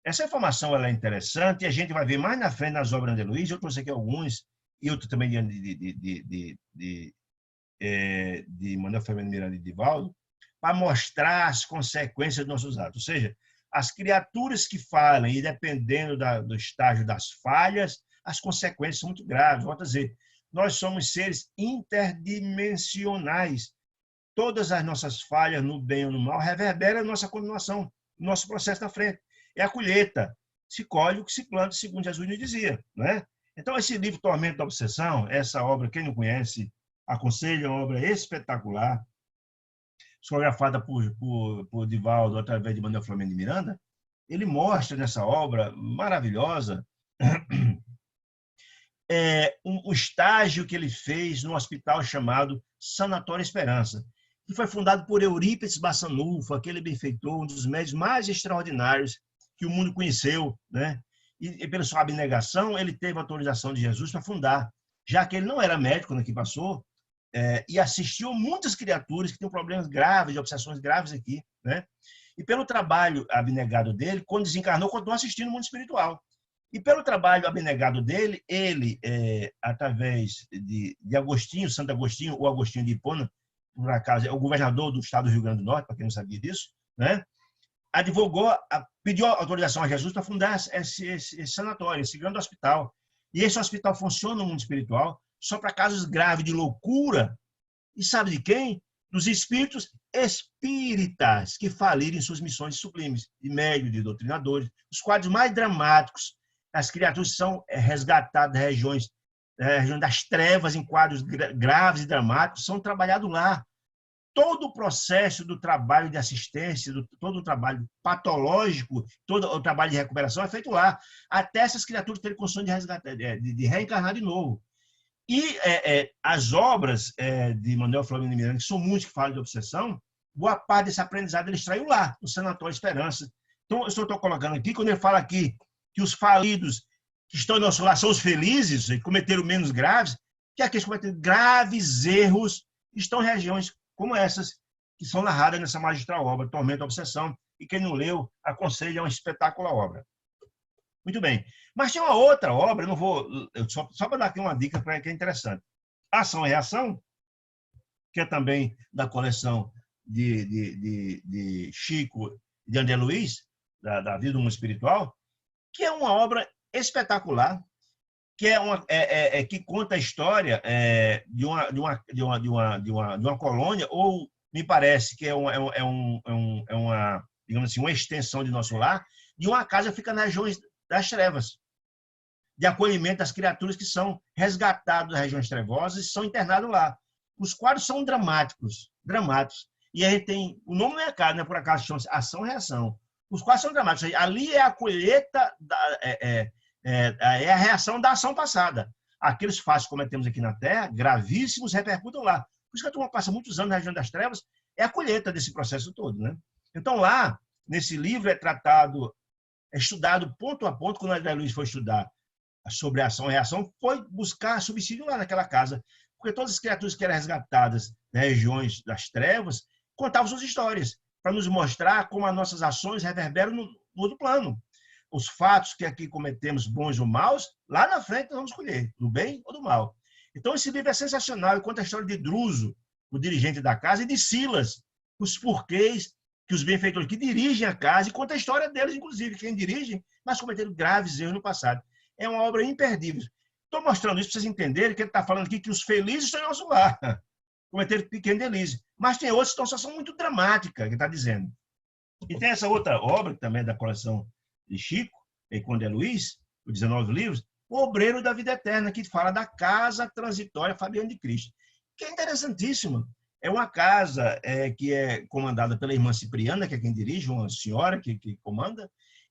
Speaker 1: Essa informação ela é interessante e a gente vai ver mais na frente nas obras de Luiz. Eu trouxe aqui alguns, e outro também de Manuel Fernando Miranda e Divaldo, para mostrar as consequências dos nossos atos. Ou seja, as criaturas que falham, e dependendo do estágio das falhas, as consequências são muito graves. Volto a dizer, nós somos seres interdimensionais. Todas as nossas falhas, no bem ou no mal, reverberam a nossa continuação, o nosso processo na frente. É a colheita. Se colhe o que se planta, segundo Jesus nos dizia, né? Então, esse livro Tormento da Obsessão, essa obra, quem não conhece, aconselho, é uma obra espetacular, psicografada por Divaldo através de Manuel Flamengo de Miranda. Ele mostra nessa obra maravilhosa um estágio que ele fez no hospital chamado Sanatório Esperança, que foi fundado por Eurípides Bassanufo, aquele benfeitor, um dos médicos mais extraordinários que o mundo conheceu, né? E pela sua abnegação, ele teve a autorização de Jesus para fundar, já que ele não era médico quando aqui passou, e assistiu muitas criaturas que tinham problemas graves, de obsessões graves aqui, né? E pelo trabalho abnegado dele, quando desencarnou, continuou assistindo o mundo espiritual. E pelo trabalho abnegado dele, ele, através de Agostinho, Santo Agostinho, ou Agostinho de Hipona, por acaso, é o governador do estado do Rio Grande do Norte, para quem não sabia disso, né? Advogou, pediu autorização a Jesus para fundar esse sanatório, esse grande hospital. E esse hospital funciona no mundo espiritual só para casos graves de loucura. E sabe de quem? Dos espíritos espíritas que faliram em suas missões sublimes, de médios, de doutrinadores. Os quadros mais dramáticos, as criaturas são resgatadas da região das trevas, em quadros graves e dramáticos, são trabalhados lá. Todo o processo do trabalho de assistência, todo o trabalho patológico, todo o trabalho de recuperação é feito lá, até essas criaturas terem condições de reencarnar de novo. E as obras de Manuel Flamengo de Miranda, que são muitos que falam de obsessão, boa parte desse aprendizado ele extraiu lá, no Sanatório Esperança. Então, eu só estou colocando aqui, quando ele fala aqui que os falidos que estão em nosso lar são os felizes, e cometeram menos graves, que aqueles que cometeram graves erros estão em regiões como essas, que são narradas nessa magistral obra, Tormento da Obsessão, e quem não leu, aconselho, é uma espetacular obra. Muito bem. Mas tem uma outra obra, eu não vou, só para dar aqui uma dica para que é interessante. Ação e Reação, que é também da coleção de Chico e de André Luiz, da Vida do Mundo Espiritual, que é uma obra espetacular, que que conta a história de uma colônia, ou me parece que uma, digamos assim, uma extensão de nosso lar, de uma casa que fica nas regiões das trevas, de acolhimento das criaturas que são resgatadas das regiões trevosas e são internados lá. Os quadros são dramáticos. E a gente tem, o nome não é casa, né? Por acaso chama-se Ação e Reação. Os quadros são dramáticos. Ali é a colheita, é a reação da ação passada. Aqueles fatos que cometemos aqui na Terra, gravíssimos, repercutem lá. Por isso que a turma passa muitos anos na região das trevas, é a colheita desse processo todo, né? Então, lá, nesse livro, é estudado ponto a ponto, quando André Luiz foi estudar sobre ação e reação, foi buscar subsídio lá naquela casa. Porque todas as criaturas que eram resgatadas nas regiões das trevas contavam suas histórias, para nos mostrar como as nossas ações reverberam no outro plano. Os fatos que aqui cometemos, bons ou maus, lá na frente nós vamos escolher, do bem ou do mal. Então, esse livro é sensacional. Ele conta a história de Druso, o dirigente da casa, e de Silas, os porquês que os benfeitores que dirigem a casa, e conta a história deles, inclusive, quem dirige, mas cometeram graves erros no passado. É uma obra imperdível. Estou mostrando isso para vocês entenderem que ele está falando aqui que os felizes estão em nosso lar, cometeram pequeno delírio. Mas tem outros que estão em situação muito dramática, que ele está dizendo. E tem essa outra obra, que também é da coleção de Chico, e com André Luiz, os 19 livros, O Obreiro da Vida Eterna, que fala da casa transitória Fabiana de Cristo, que é interessantíssima. É uma casa que é comandada pela irmã Cipriana, que é quem dirige, uma senhora que comanda,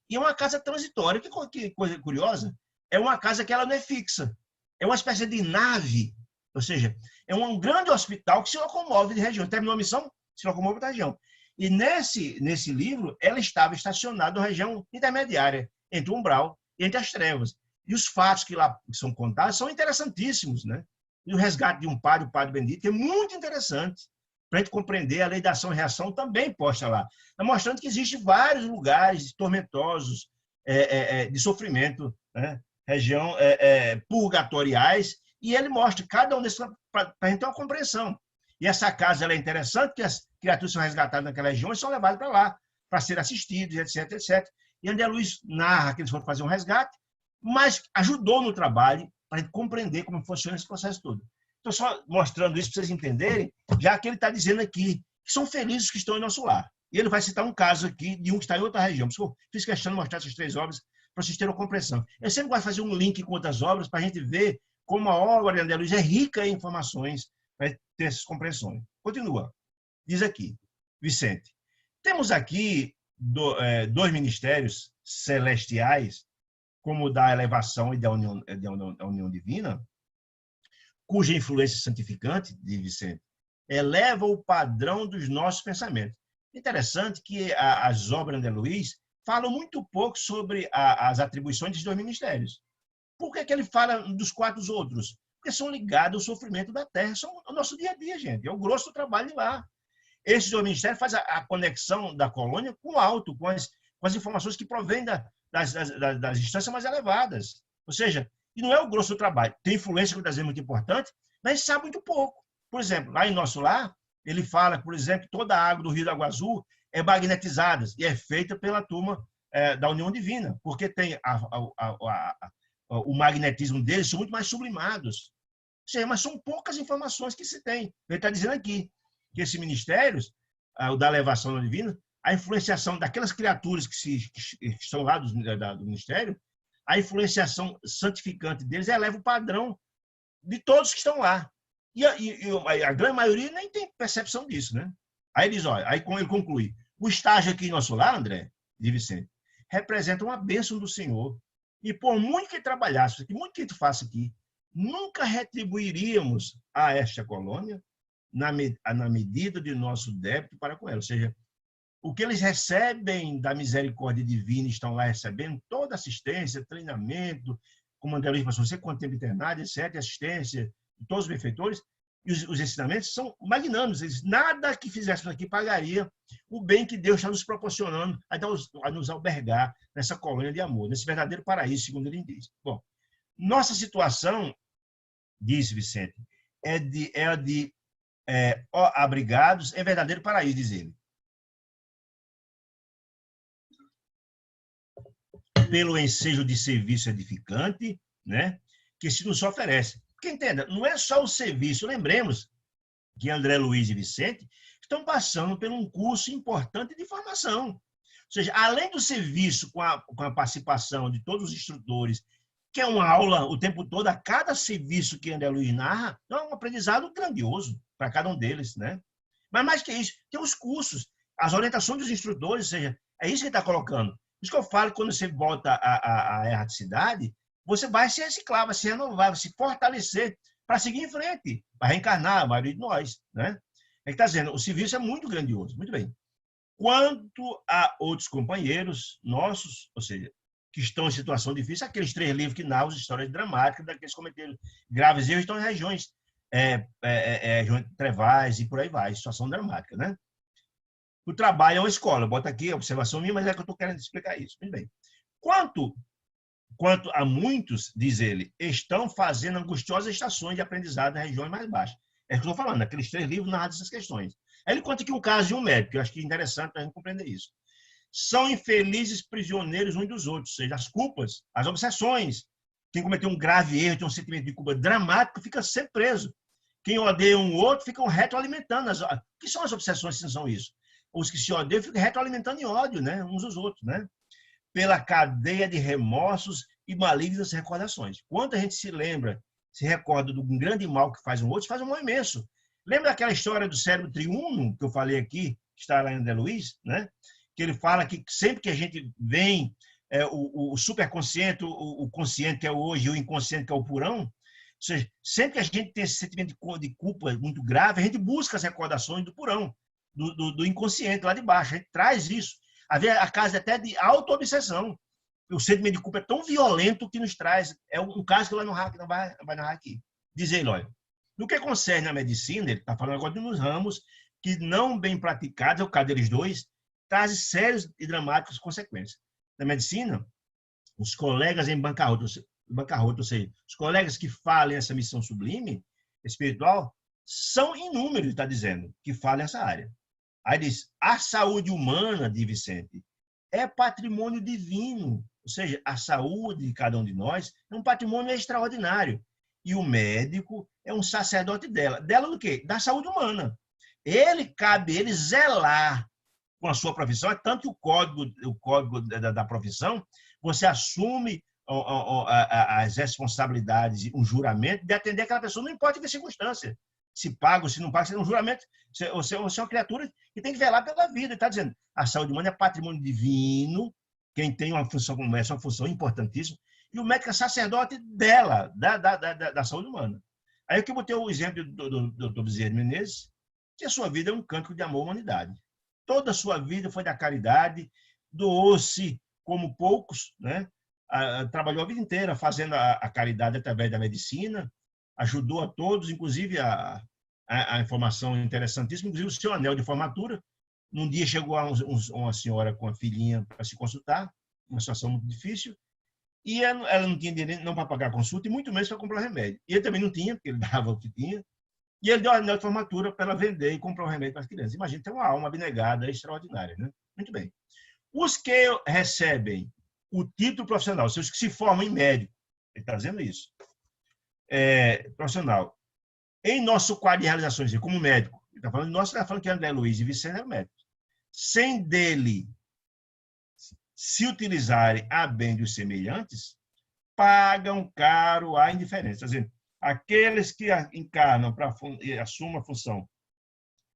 Speaker 1: e é uma casa transitória. Que coisa curiosa, é uma casa que ela não é fixa, é uma espécie de nave, ou seja, é um grande hospital que se locomove de região. Terminou a missão, se locomove da região. E nesse livro, ela estava estacionada na região intermediária, entre o umbral e entre as trevas. E os fatos que lá são contados são interessantíssimos, né? E o resgate de um padre, o Padre Benedito, é muito interessante para a gente compreender a lei da ação e reação também posta lá. Está mostrando que existem vários lugares tormentosos de sofrimento, né? Região purgatoriais, e ele mostra cada um desses para a gente ter uma compreensão. E essa casa ela é interessante, porque as criaturas são resgatadas naquela região e são levadas para lá, para serem assistidos, etc, etc. E André Luiz narra que eles foram fazer um resgate, mas ajudou no trabalho para a gente compreender como funciona esse processo todo. Estou só mostrando isso para vocês entenderem, já que ele está dizendo aqui que são felizes que estão em nosso lar. E ele vai citar um caso aqui de um que está em outra região. Por isso eu fiz questão de mostrar essas 3 obras para vocês terem uma compreensão. Eu sempre gosto de fazer um link com outras obras para a gente ver como a obra de André Luiz é rica em informações para ter essas compreensões. Continua. Diz aqui, Vicente, temos aqui 2 ministérios celestiais, como o da elevação e da união divina, cuja influência santificante, diz Vicente, eleva o padrão dos nossos pensamentos. Interessante que as obras de André Luiz falam muito pouco sobre as atribuições dos 2 ministérios. Por que ele fala dos 4 outros? Porque são ligados ao sofrimento da Terra, são o nosso dia a dia, gente. É o grosso do trabalho de lá. Esses 2 ministérios fazem a conexão da colônia com o alto, com as informações que provêm das instâncias mais elevadas. Ou seja, e não é o grosso do trabalho. Tem influência, que é muito importante, mas a gente sabe muito pouco. Por exemplo, lá em Nosso Lar, ele fala, por exemplo, que toda a água do Rio da Água Azul é magnetizada e é feita pela turma da União Divina, porque tem o magnetismo deles são muito mais sublimados. Mas são poucas informações que se tem. Ele está dizendo aqui que esses ministérios, o da elevação divina, a influenciação daquelas criaturas que estão lá do ministério, a influenciação santificante deles eleva o padrão de todos que estão lá. E a grande maioria nem tem percepção disso, né? Aí ele diz, olha, aí ele conclui, o estágio aqui em Nosso Lar, André, de Vicente, representa uma bênção do Senhor. E por muito que trabalhasse, muito que tu faça aqui, nunca retribuiríamos a esta colônia na medida de nosso débito para com ela. Ou seja, o que eles recebem da misericórdia divina, estão lá recebendo toda assistência, treinamento, como André Luiz passou, não sei quanto tempo internado, etc., assistência, todos os benfeitores, e os ensinamentos são magnâmicos. Eles, nada que fizéssemos aqui pagaria o bem que Deus está nos proporcionando a nos albergar nessa colônia de amor, nesse verdadeiro paraíso, segundo ele diz. Bom, nossa situação, diz Vicente, é de abrigados em verdadeiro paraíso, diz ele. Pelo ensejo de serviço edificante, né, que se nos oferece. Porque, entenda, não é só o serviço. Lembremos que André Luiz e Vicente estão passando por um curso importante de formação. Ou seja, além do serviço com a participação de todos os instrutores, que é uma aula o tempo todo, a cada serviço que André Luiz narra, é um aprendizado grandioso para cada um deles, né? Mas mais que isso, tem os cursos, as orientações dos instrutores, ou seja, é isso que ele está colocando. Por isso que eu falo que quando você volta à erraticidade, você vai se reciclar, vai se renovar, vai se fortalecer para seguir em frente, para reencarnar a maioria de nós, né? É que está dizendo, o serviço é muito grandioso, muito bem. Quanto a outros companheiros nossos, ou seja, que estão em situação difícil, aqueles 3 livros que narram as histórias dramáticas daqueles que cometeram graves erros, estão em regiões trevais e por aí vai, situação dramática, né? O trabalho é uma escola, bota aqui a observação minha, mas é que eu estou querendo explicar isso. Muito bem. Quanto a muitos, diz ele, estão fazendo angustiosas estações de aprendizado nas regiões mais baixas. É o que eu estou falando, aqueles 3 livros narram essas questões. Aí ele conta aqui um caso de um médico, que eu acho que é interessante para a gente compreender isso. São infelizes prisioneiros uns dos outros, ou seja, as culpas, as obsessões. Quem cometeu um grave erro, tem um sentimento de culpa dramático, fica sempre preso. Quem odeia um outro, ficam retroalimentando. O que são as obsessões se não são isso? Os que se odeiam ficam retroalimentando em ódio, né? Uns dos outros, né? Pela cadeia de remorsos e malignas recordações. Quando a gente se lembra, se recorda de um grande mal que faz um outro, faz um mal imenso. Lembra daquela história do cérebro triuno que eu falei aqui, que está lá em André Luiz, né? Que ele fala que sempre que a gente vem, o superconsciente, o consciente que é o hoje e o inconsciente que é o purão, ou seja, sempre que a gente tem esse sentimento de culpa muito grave, a gente busca as recordações do purão, do inconsciente lá de baixo, a gente traz isso. A casa até de auto-obsessão. O sentimento de culpa é tão violento que nos traz. É um caso que não vai narrar aqui. Diz ele, olha, no que concerne à medicina, ele está falando agora de uns ramos que não bem praticados, é o caso deles dois, trazem sérias e dramáticas consequências. Na medicina, os colegas em bancarrota, ou seja, os colegas que falem essa missão sublime, espiritual, são inúmeros, está dizendo, que falem essa área. Aí diz, a saúde humana, de Vicente, é patrimônio divino. Ou seja, a saúde de cada um de nós é um patrimônio extraordinário. E o médico é um sacerdote dela. Dela do quê? Da saúde humana. Cabe ele zelar com a sua profissão. É tanto que o código da profissão, você assume as responsabilidades, um juramento de atender aquela pessoa, não importa em que circunstância. Se paga ou se não paga, se é um juramento, você é uma criatura que tem que velar pela vida. Ele está dizendo, a saúde humana é patrimônio divino, quem tem uma função como essa, é uma função importantíssima, e o médico é sacerdote dela, da saúde humana. Aí eu que botei o exemplo do Dr. Bezerra Menezes, que a sua vida é um cântico de amor à humanidade. Toda a sua vida foi da caridade, doou-se como poucos, né? Trabalhou a vida inteira fazendo a caridade através da medicina, ajudou a todos, inclusive a informação interessantíssima, inclusive o seu anel de formatura. Num dia chegou uma senhora com a filhinha para se consultar, uma situação muito difícil, e ela não tinha dinheiro não para pagar a consulta, e muito menos para comprar remédio. E ele também não tinha, porque ele dava o que tinha, e ele deu a anel de formatura para ela vender e comprar um remédio para as crianças. Imagina, tem uma alma abnegada extraordinária, né? Muito bem. Os que recebem o título profissional, os que se formam em médico, ele está dizendo isso, profissional, em nosso quadro de realizações, como médico, ele está falando de nós, está falando que André Luiz e Vicente é médico, sem dele se utilizarem a bem dos semelhantes, pagam caro a indiferença. Está dizendo, aqueles que encarnam para assumam a função,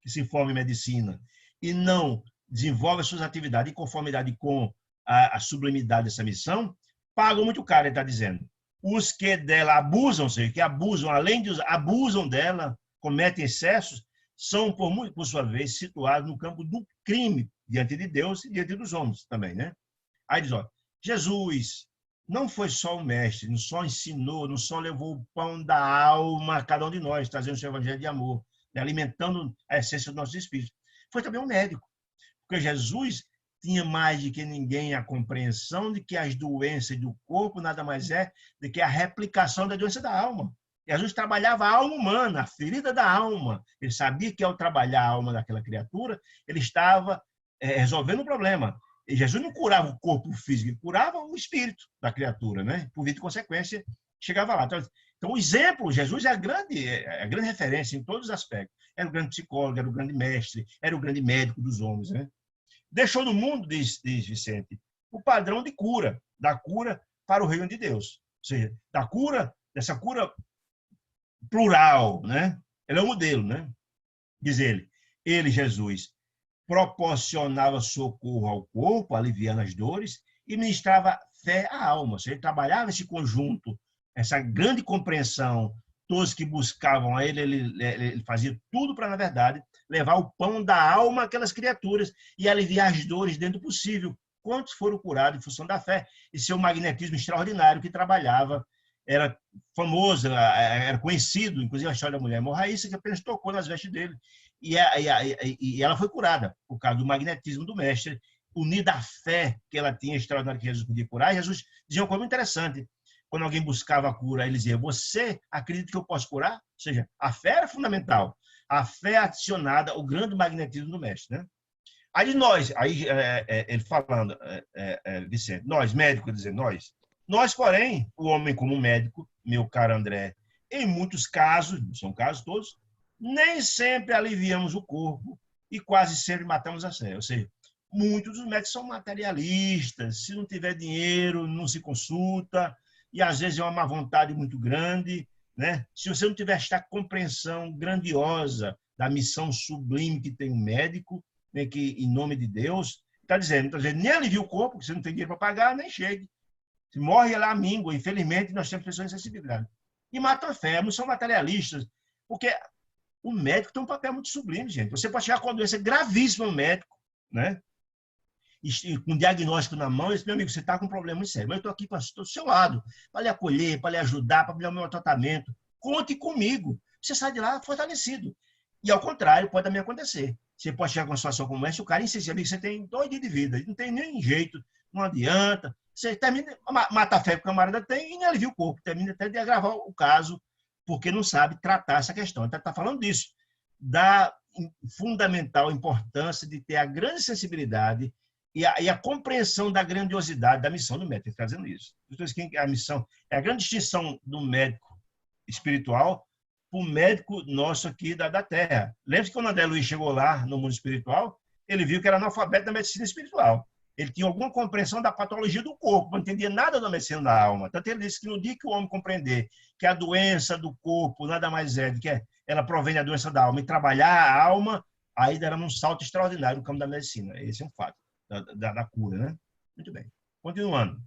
Speaker 1: que se formam em medicina e não desenvolvem suas atividades em conformidade com a sublimidade dessa missão, pagam muito caro, ele está dizendo. Os que dela abusam, ou seja, que abusam, além de abusam dela, cometem excessos, são, por sua vez, situados no campo do crime diante de Deus e diante dos homens também, né? Aí diz, ó, Jesus não foi só o mestre, não só ensinou, não só levou o pão da alma a cada um de nós, trazendo o seu evangelho de amor, né, alimentando a essência dos nossos espíritos. Foi também um médico, porque Jesus tinha mais do que ninguém a compreensão de que as doenças do corpo nada mais é do que a replicação da doença da alma. Jesus trabalhava a alma humana, a ferida da alma. Ele sabia que ao trabalhar a alma daquela criatura, ele estava resolvendo o problema. E Jesus não curava o corpo físico, ele curava o espírito da criatura, né? Por via de consequência, chegava lá. Então, o exemplo, Jesus é a grande referência em todos os aspectos. Era o grande psicólogo, era o grande mestre, era o grande médico dos homens, né? Deixou no mundo, diz Vicente, o padrão de cura, da cura para o reino de Deus. Ou seja, da cura, dessa cura plural, né? Ele é o modelo, né? Diz ele, Jesus, proporcionava socorro ao corpo, aliviando as dores, e ministrava fé à alma. Ou seja, ele trabalhava esse conjunto, essa grande compreensão, todos que buscavam a ele fazia tudo para, na verdade, levar o pão da alma àquelas criaturas e aliviar as dores dentro do possível. Quantos foram curados em função da fé e seu magnetismo extraordinário que trabalhava, era famoso, era conhecido, inclusive a história da mulher hemorraísta, que apenas tocou nas vestes dele. E ela foi curada por causa do magnetismo do mestre, unida à fé que ela tinha extraordinária que Jesus podia curar. E Jesus dizia uma coisa interessante. Quando alguém buscava a cura, ele dizia, você acredita que eu posso curar? Ou seja, a fé era fundamental. A fé adicionada ao grande magnetismo do mestre, né? Aí nós, ele falando, Vicente, nós, médicos, dizendo nós, porém, o homem como médico, meu caro André, em muitos casos, não são casos todos, nem sempre aliviamos o corpo e quase sempre matamos a fé. Ou seja, muitos dos médicos são materialistas, se não tiver dinheiro, não se consulta, e às vezes é uma má vontade muito grande, né? Se você não tiver esta compreensão grandiosa da missão sublime que tem um médico, né, que em nome de Deus, está dizendo, nem alivia o corpo, porque você não tem dinheiro para pagar, nem chegue. Se morre lá, míngua. Infelizmente, nós temos pessoas em sensibilidade. E matam a fé, não são materialistas, porque o médico tem um papel muito sublime, gente. Você pode chegar com uma doença gravíssima no médico, né? E com um diagnóstico na mão, e diz, meu amigo, você está com um problema muito sério, mas eu estou do seu lado, para lhe acolher, para lhe ajudar, para me dar o meu tratamento. Conte comigo. Você sai de lá fortalecido. E, ao contrário, pode também acontecer. Você pode chegar com uma situação como essa, o cara insiste, amigo, você tem 2 dias de vida, não tem nem jeito, não adianta. Você termina, mata a fé que o camarada tem e nem alivia o corpo, termina até de agravar o caso, porque não sabe tratar essa questão. Então, está falando disso, da fundamental importância de ter a grande sensibilidade e a compreensão da grandiosidade da missão do médico. Ele está dizendo isso. A missão é a grande distinção do médico espiritual para o médico nosso aqui da Terra. Lembra-se que quando o André Luiz chegou lá no mundo espiritual, ele viu que era analfabeto da medicina espiritual. Ele tinha alguma compreensão da patologia do corpo, não entendia nada da medicina da alma. Tanto ele disse que no dia que o homem compreender que a doença do corpo nada mais é do que ela provém da doença da alma e trabalhar a alma, aí dará um salto extraordinário no campo da medicina. Esse é um fato da cura, né? Muito bem. Continuando.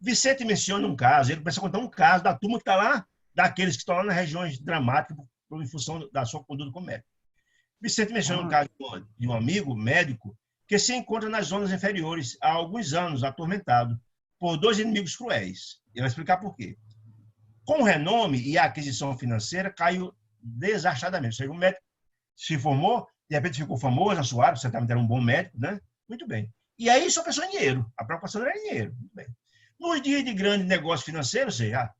Speaker 1: Vicente menciona um caso, ele começa a contar um caso da turma que está lá, daqueles que estão lá nas regiões dramáticas em função da sua conduta como médico. Vicente menciona um caso de um amigo médico que se encontra nas zonas inferiores há alguns anos, atormentado por 2 inimigos cruéis. Ele vai explicar por quê. Com o renome e a aquisição financeira, caiu desastradamente. Ou seja, o médico se formou, de repente ficou famoso na sua área, certamente era um bom médico, né? Muito bem. E aí só pensou em dinheiro. A preocupação era dinheiro. Muito bem. Nos dias de grande negócio financeiro, ou seja,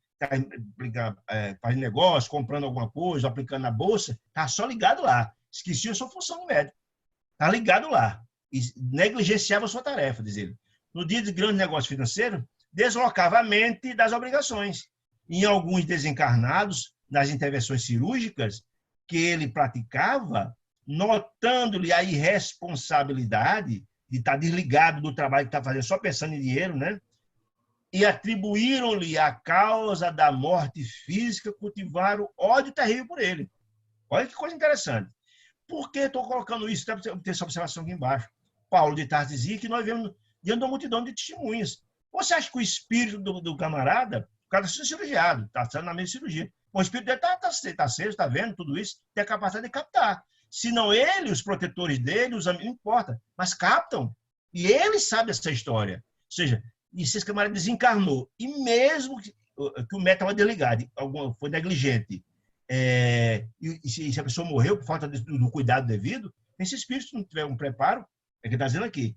Speaker 1: faz negócio, comprando alguma coisa, aplicando na bolsa, está só ligado lá. Esquecia a sua função de médico. Está ligado lá. E negligenciava a sua tarefa, diz ele. No dia de grande negócio financeiro, deslocava a mente das obrigações. Em alguns desencarnados, nas intervenções cirúrgicas que ele praticava, notando-lhe a irresponsabilidade de estar desligado do trabalho que está fazendo, só pensando em dinheiro, né? E atribuíram-lhe a causa da morte física, cultivaram ódio terrível por ele. Olha que coisa interessante. Por que estou colocando isso? Deve ter essa observação aqui embaixo. Paulo de Tarso dizia que nós vemos diante de uma multidão de testemunhas. Você acha que o espírito do camarada, o cara está sendo cirurgiado, está sendo na mesma cirurgia. O espírito dele está aceso, está vendo tudo isso, tem a capacidade de captar. Se não ele, os protetores dele, os amigos, não importa, mas captam. E ele sabe essa história. Ou seja, e se esse camarada desencarnou, e mesmo que o médico estava desligado, foi negligente, e se a pessoa morreu por falta do cuidado devido, esse espírito não tiver um preparo, é que está dizendo aqui.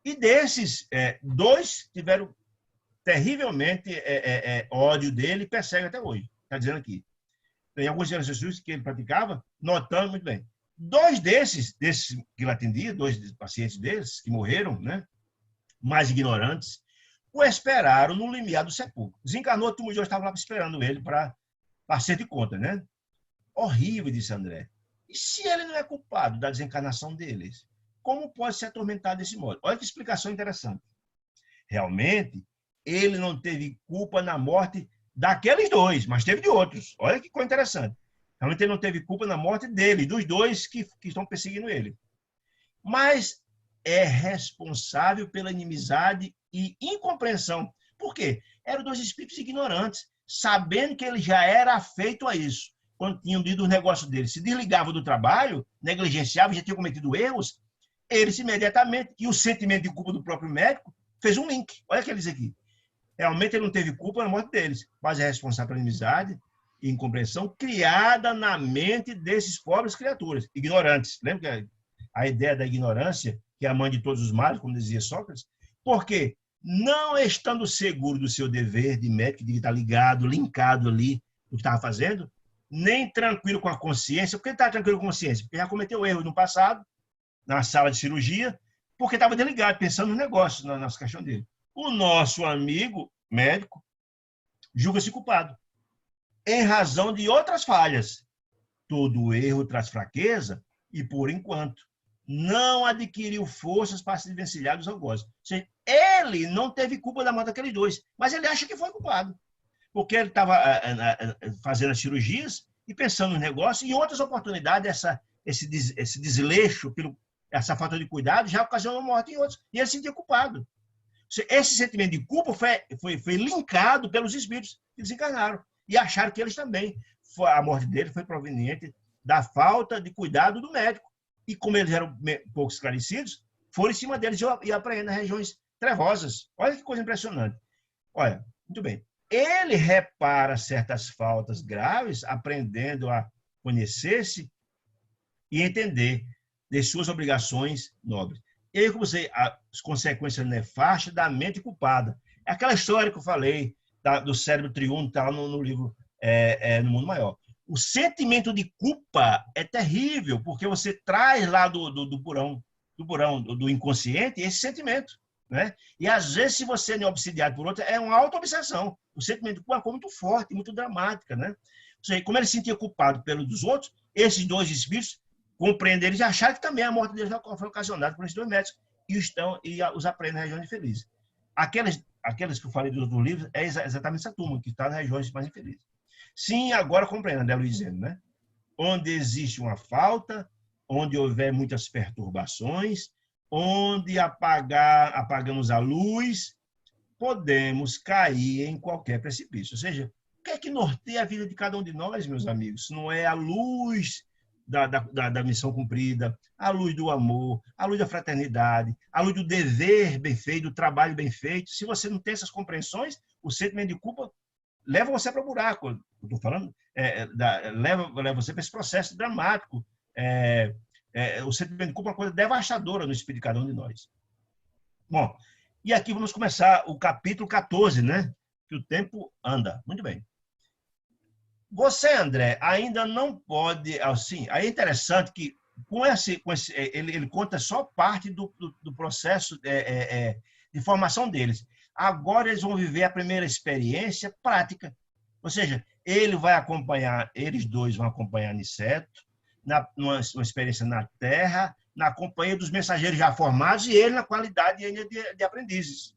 Speaker 1: E desses, dois tiveram terrivelmente ódio dele e perseguem até hoje. Está dizendo aqui. Tem alguns exercícios que ele praticava, notando muito bem. Dois desses que ele atendia, dois pacientes desses que morreram, né, mais ignorantes, o esperaram no limiar do sepulcro. Desencarnou, o último dia estava lá esperando ele para acerto de conta, né? Horrível, disse André. E se ele não é culpado da desencarnação deles? Como pode ser atormentado desse modo? Olha que explicação interessante. Realmente, ele não teve culpa na morte daqueles dois, mas teve de outros. Olha que coisa interessante. Realmente ele não teve culpa na morte dele, dos dois que estão perseguindo ele. Mas é responsável pela inimizade e incompreensão. Por quê? Eram dois espíritos ignorantes, sabendo que ele já era afeito a isso. Quando tinham lido os negócios dele, se desligava do trabalho, negligenciava, já tinha cometido erros, eles imediatamente, e o sentimento de culpa do próprio médico, fez um link. Olha o que ele diz aqui. Realmente ele não teve culpa na morte deles, mas é responsável pela inimizade e incompreensão criada na mente desses pobres criaturas, ignorantes. Lembra que a ideia da ignorância, que é a mãe de todos os males, como dizia Sócrates? Porque, não estando seguro do seu dever de médico, de estar ligado, linkado ali, o que estava fazendo, nem tranquilo com a consciência. Por que ele estava tranquilo com a consciência? Porque já cometeu erros no passado, na sala de cirurgia, porque estava desligado, pensando no negócio, na nossa questão dele. O nosso amigo médico julga-se culpado, em razão de outras falhas. Todo erro traz fraqueza e, por enquanto, não adquiriu forças para se desvencilhar dos algozes. Ou seja, ele não teve culpa da morte daqueles dois, mas ele acha que foi culpado, porque ele estava fazendo as cirurgias e pensando no negócio, e em outras oportunidades, esse desleixo, essa falta de cuidado, já ocasionou morte em outros, e ele se sentia culpado. Esse sentimento de culpa foi linkado pelos espíritos que desencarnaram e acharam que eles também, a morte dele foi proveniente da falta de cuidado do médico. E como eles eram pouco esclarecidos, foram em cima deles e apreendem regiões trevosas. Olha que coisa impressionante. Olha, muito bem. Ele repara certas faltas graves, aprendendo a conhecer-se e entender de suas obrigações nobres. E aí, como você, as consequências nefastas da mente culpada. É aquela história que eu falei do cérebro triuno, tá no livro No Mundo Maior. O sentimento de culpa é terrível, porque você traz lá do porão, do inconsciente, esse sentimento. Né? E, às vezes, se você não é obsidiado por outro, é uma auto-obsessão. O sentimento de culpa é uma coisa muito forte, muito dramática. Né? Ou seja, como ele se sentia culpado pelos outros, esses dois espíritos compreenderam e acharam que também a morte deles foi ocasionada por esses dois médicos e os apreendem na região infeliz. Aqueles que eu falei dos livros é exatamente essa turma que está nas regiões mais infelizes. Sim, agora compreendo, André Luiz dizendo, né? Onde existe uma falta, onde houver muitas perturbações, onde apagamos a luz, podemos cair em qualquer precipício. Ou seja, o que é que norteia a vida de cada um de nós, meus amigos? Não é a luz da missão cumprida, a luz do amor, a luz da fraternidade, a luz do dever bem feito, do trabalho bem feito. Se você não tem essas compreensões, o sentimento de culpa leva você para o buraco. Estou falando, leva você para esse processo dramático. O sentimento de culpa é uma coisa devastadora no espírito de cada um de nós. Bom, e aqui vamos começar o capítulo 14, né? Que o tempo anda. Muito bem. Você, André, ainda não pode, assim, aí é interessante que ele conta só parte do processo de formação deles. Agora eles vão viver a primeira experiência prática. Ou seja, ele vai acompanhar, eles dois vão acompanhar Aniceto, numa experiência na Terra, na companhia dos mensageiros já formados e ele na qualidade ainda de aprendizes,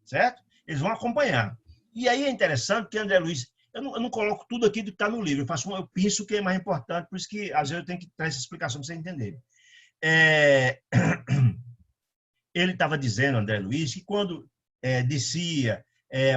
Speaker 1: certo? Eles vão acompanhar. E aí é interessante que André Luiz, eu não coloco tudo aqui do que está no livro, eu penso que é mais importante, por isso que às vezes eu tenho que dar essa explicação para você entender. Ele estava dizendo, André Luiz, que quando descia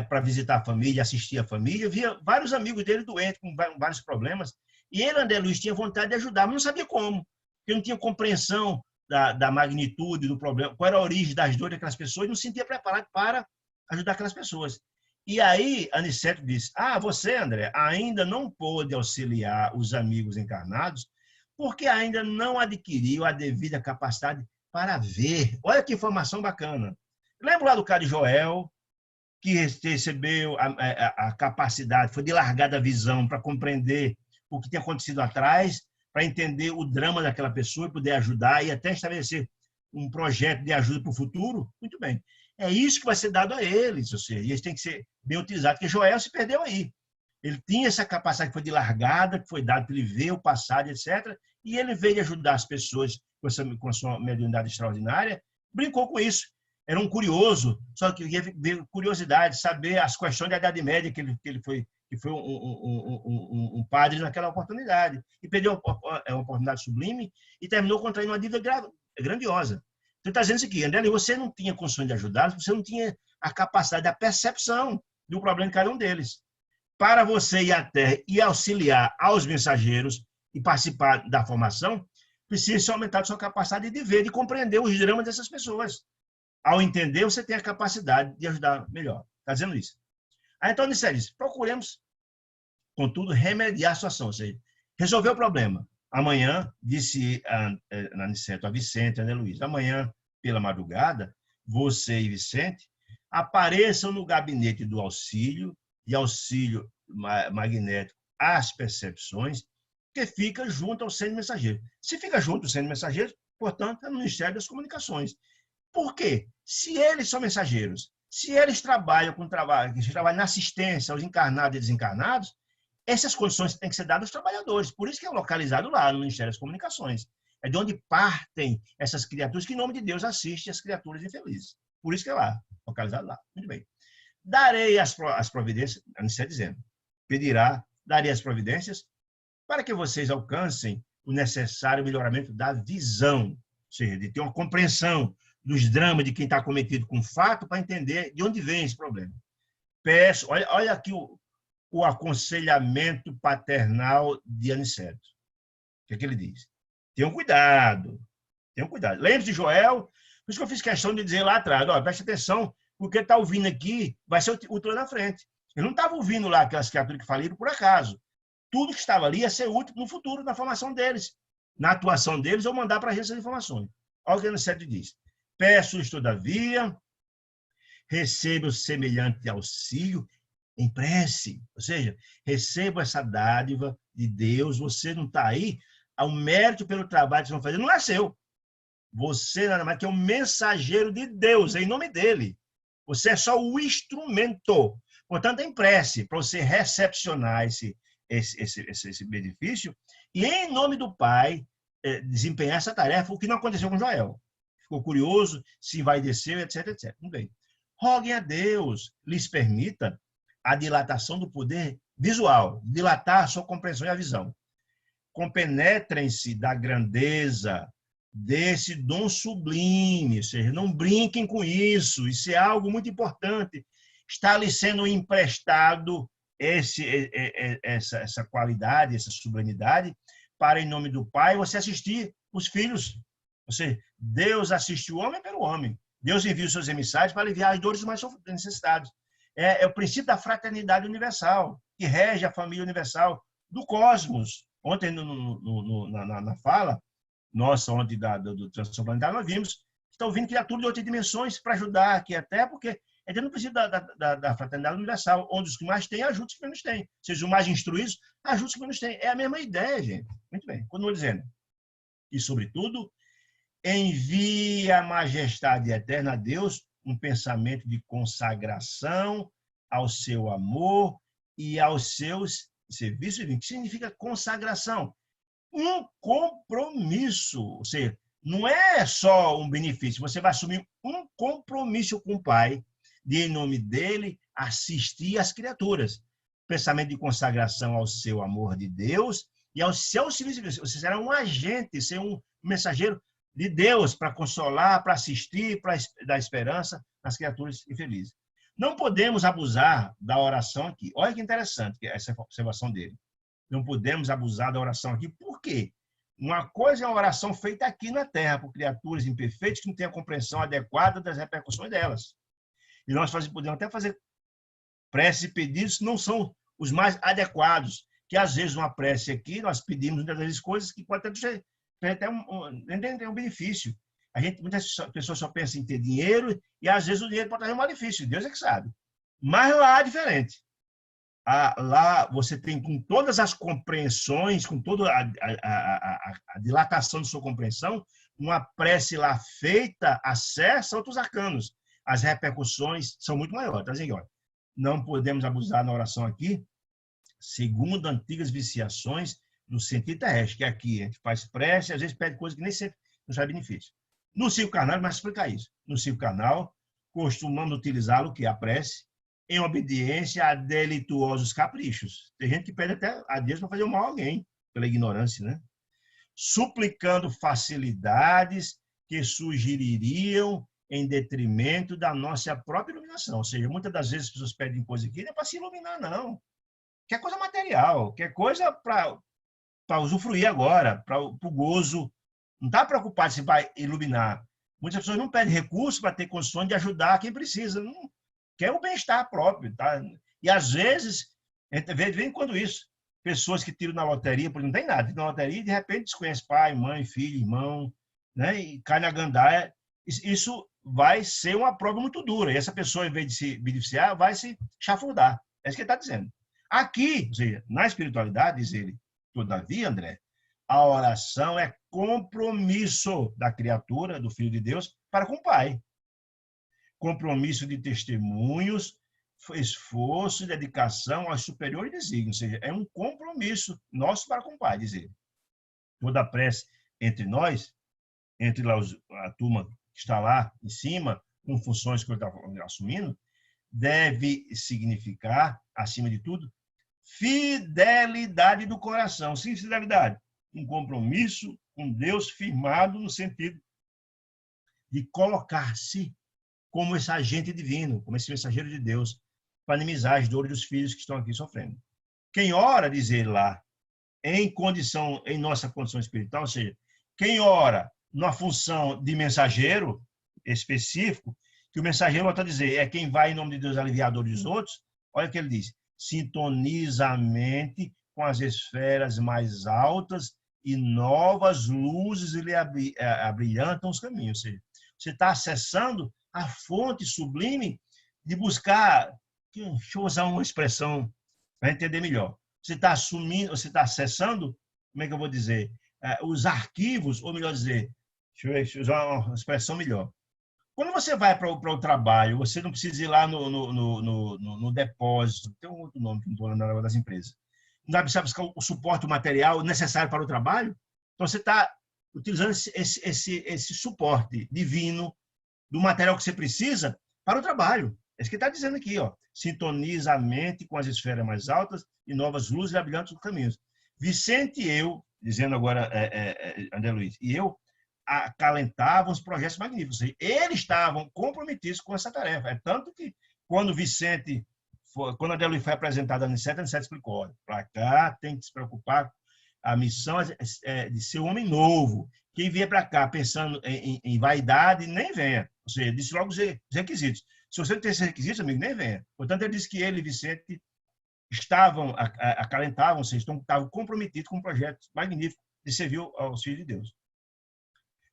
Speaker 1: para visitar a família, assistir a família, via vários amigos dele doentes, com vários problemas, e ele, André Luiz, tinha vontade de ajudar, mas não sabia como, porque não tinha compreensão da magnitude do problema, qual era a origem das dores daquelas pessoas, e não se sentia preparado para ajudar aquelas pessoas. E aí, Aniceto disse, você, André, ainda não pôde auxiliar os amigos encarnados porque ainda não adquiriu a devida capacidade para ver. Olha que informação bacana. Lembra lá do cara de Joel, que recebeu a capacidade, foi de largada visão para compreender o que tinha acontecido atrás, para entender o drama daquela pessoa e poder ajudar e até estabelecer um projeto de ajuda para o futuro? Muito bem. É isso que vai ser dado a eles, ou seja, eles têm que ser bem utilizados, porque Joel se perdeu aí. Ele tinha essa capacidade que foi de largada, que foi dada para ele ver o passado, etc. E ele veio ajudar as pessoas com a sua mediunidade extraordinária, brincou com isso. Era um curioso, só que veio curiosidade, saber as questões da Idade Média que ele foi um padre naquela oportunidade. E perdeu uma oportunidade sublime e terminou contraindo uma dívida grandiosa. Você está dizendo isso aqui, André, você não tinha condições de ajudá-los, você não tinha a capacidade, a percepção do problema de cada um deles. Para você ir à Terra e auxiliar aos mensageiros e participar da formação, precisa aumentar a sua capacidade de ver, de compreender os dramas dessas pessoas. Ao entender, você tem a capacidade de ajudar melhor. Está dizendo isso. Então, Aniceto disse, procuremos, contudo, remediar a situação, ou seja, resolver o problema. Amanhã, disse Aniceto a Vicente e a Ana Luísa, amanhã, pela madrugada, você e Vicente apareçam no gabinete do auxílio magnético às percepções, que fica junto ao centro mensageiro. Se fica junto ao centro mensageiro, portanto, é no Ministério das Comunicações. Por quê? Se eles são mensageiros, se eles trabalham na assistência aos encarnados e desencarnados, essas condições têm que ser dadas aos trabalhadores. Por isso que é localizado lá no Ministério das Comunicações. É de onde partem essas criaturas que, em nome de Deus, assistem as criaturas infelizes. Por isso que é lá, localizado lá. Muito bem. Darei as providências, não está dizendo, darei as providências para que vocês alcancem o necessário melhoramento da visão, ou seja, de ter uma compreensão dos dramas de quem está cometido com fato para entender de onde vem esse problema. Peço, olha aqui o aconselhamento paternal de Aniceto. O que ele diz? Tenham cuidado. Lembre-se de Joel, por isso que eu fiz questão de dizer lá atrás, preste atenção, porque está ouvindo aqui, vai ser útil lá na frente. Eu não estava ouvindo lá aquelas criaturas que faliram por acaso. Tudo que estava ali ia ser útil no futuro, na formação deles, na atuação deles, ou mandar para a agência de informações. Olha o que o Aniceto diz. Peço-lhes, todavia, receba o semelhante auxílio em prece. Ou seja, receba essa dádiva de Deus. Você não está aí, ao mérito pelo trabalho que vocês vão fazer, não é seu. Você nada mais que é um mensageiro de Deus, é em nome dele. Você é só o instrumento. Portanto, em prece, para você recepcionar esse benefício e, em nome do Pai, desempenhar essa tarefa, o que não aconteceu com Joel. Ficou curioso se vai descer, etc, etc. Muito bem. Roguem a Deus, lhes permita a dilatação do poder visual, dilatar a sua compreensão e a visão. Compenetrem-se da grandeza desse dom sublime, ou seja, não brinquem com isso, isso é algo muito importante. Está lhe sendo emprestado essa qualidade, essa sublimidade, para, em nome do Pai, você assistir os filhos. Ou seja, Deus assiste o homem pelo homem. Deus envia os seus emissários para aliviar as dores dos mais necessitados. É o princípio da fraternidade universal, que rege a família universal do cosmos. Ontem, na fala nossa, ontem do Transição Planetária, nós vimos estão vindo criaturas de outras dimensões para ajudar aqui até, porque a gente não precisa da fraternidade universal, onde os que mais têm ajudam os que menos têm. Ou seja, os mais instruídos ajudam os que menos têm. É a mesma ideia, gente. Muito bem. Continuo dizendo. E, sobretudo, envia a majestade eterna a Deus um pensamento de consagração ao seu amor e aos seus serviços. O que significa consagração? Um compromisso. Ou seja, não é só um benefício, você vai assumir um compromisso com o Pai, de, em nome dele, assistir às criaturas. Pensamento de consagração ao seu amor de Deus e ao seu serviço. Você será um agente, ser um mensageiro de Deus para consolar, para assistir, para dar esperança às criaturas infelizes. Não podemos abusar da oração aqui. Olha que interessante essa observação dele. Não podemos abusar da oração aqui. Por quê? Uma coisa é a oração feita aqui na Terra, por criaturas imperfeitas que não têm a compreensão adequada das repercussões delas. E nós podemos até fazer preces e pedidos que não são os mais adequados, que às vezes uma prece aqui, nós pedimos muitas vezes coisas que podem até ter um benefício. Muitas pessoas só pensam em ter dinheiro e às vezes o dinheiro pode trazer um malefício, Deus é que sabe. Mas lá é diferente. Lá você tem, com todas as compreensões, com toda a dilatação de sua compreensão, uma prece lá feita acessa outros arcanos. As repercussões são muito maiores. Então, assim, olha, não podemos abusar na oração aqui, segundo antigas viciações no sentido terrestre, que aqui a gente faz prece, às vezes pede coisas que nem sempre nos faz benefício. No ciclo carnal, mas explicar isso. No ciclo carnal, costumamos utilizá-lo, que é a prece, em obediência a delituosos caprichos. Tem gente que pede até a Deus para fazer o mal a alguém, pela ignorância, né? Suplicando facilidades que surgiriam em detrimento da nossa própria iluminação. Ou seja, muitas das vezes as pessoas pedem coisa aqui não é para se iluminar, não. Quer coisa material, quer coisa para usufruir agora, para o gozo. Não está preocupado se vai iluminar. Muitas pessoas não pedem recursos para ter condições de ajudar quem precisa. Não quer o bem-estar próprio. Tá? E, às vezes, a gente vê quando isso. Pessoas que tiram na loteria, porque não tem nada, tiram na loteria e, de repente, desconhece pai, mãe, filho, irmão, né? E cai na gandaia. Isso vai ser uma prova muito dura. E essa pessoa, em vez de se beneficiar, vai se chafurdar. É isso que ele está dizendo. Aqui, ou seja, na espiritualidade, diz ele, todavia, André, a oração é compromisso da criatura, do Filho de Deus, para com o Pai. Compromisso de testemunhos, esforço e dedicação aos superiores desígnios. Ou seja, é um compromisso nosso para com o Pai, diz ele. Toda prece entre nós, entre a turma que está lá em cima, com funções que ele está assumindo, deve significar, acima de tudo, fidelidade do coração. Sim, fidelidade. Um compromisso com Deus firmado no sentido de colocar-se como esse agente divino, como esse mensageiro de Deus, para minimizar as dores dos filhos que estão aqui sofrendo. Quem ora, diz ele lá, em nossa condição espiritual, ou seja, quem ora na função de mensageiro específico, que o mensageiro, volta a dizer, é quem vai em nome de Deus aliviar a dor dos outros, olha o que ele diz, sintoniza a mente com as esferas mais altas e novas luzes lhe abrilhantam os caminhos. Ou seja, você está acessando a fonte sublime de buscar, deixa eu usar uma expressão para entender melhor. Você está acessando, como é que eu vou dizer, os arquivos, ou melhor dizer, deixa eu usar uma expressão melhor. Quando você vai para o trabalho, você não precisa ir lá no depósito, tem um outro nome que não estou lembrando agora das empresas. Não precisa buscar o suporte, o material necessário para o trabalho. Então, você está utilizando esse suporte divino do material que você precisa para o trabalho. É isso que ele está dizendo aqui, ó. Sintoniza a mente com as esferas mais altas e novas luzes brilhantes dos caminhos. Vicente e eu, dizendo agora André Luiz, e eu acalentavam os projetos magníficos. Eles estavam comprometidos com essa tarefa. É tanto que quando quando André Luiz foi apresentado a Aniceto explicou, olha, para cá tem que se preocupar, a missão é de ser um homem novo. Quem vier para cá pensando em vaidade, nem venha. Ou seja, disse logo os requisitos. Se você não tem esses requisitos, amigo, nem venha. Portanto, ele disse que ele e Vicente acalentavam, ou seja, estavam comprometidos com um projeto magnífico de servir aos filhos de Deus.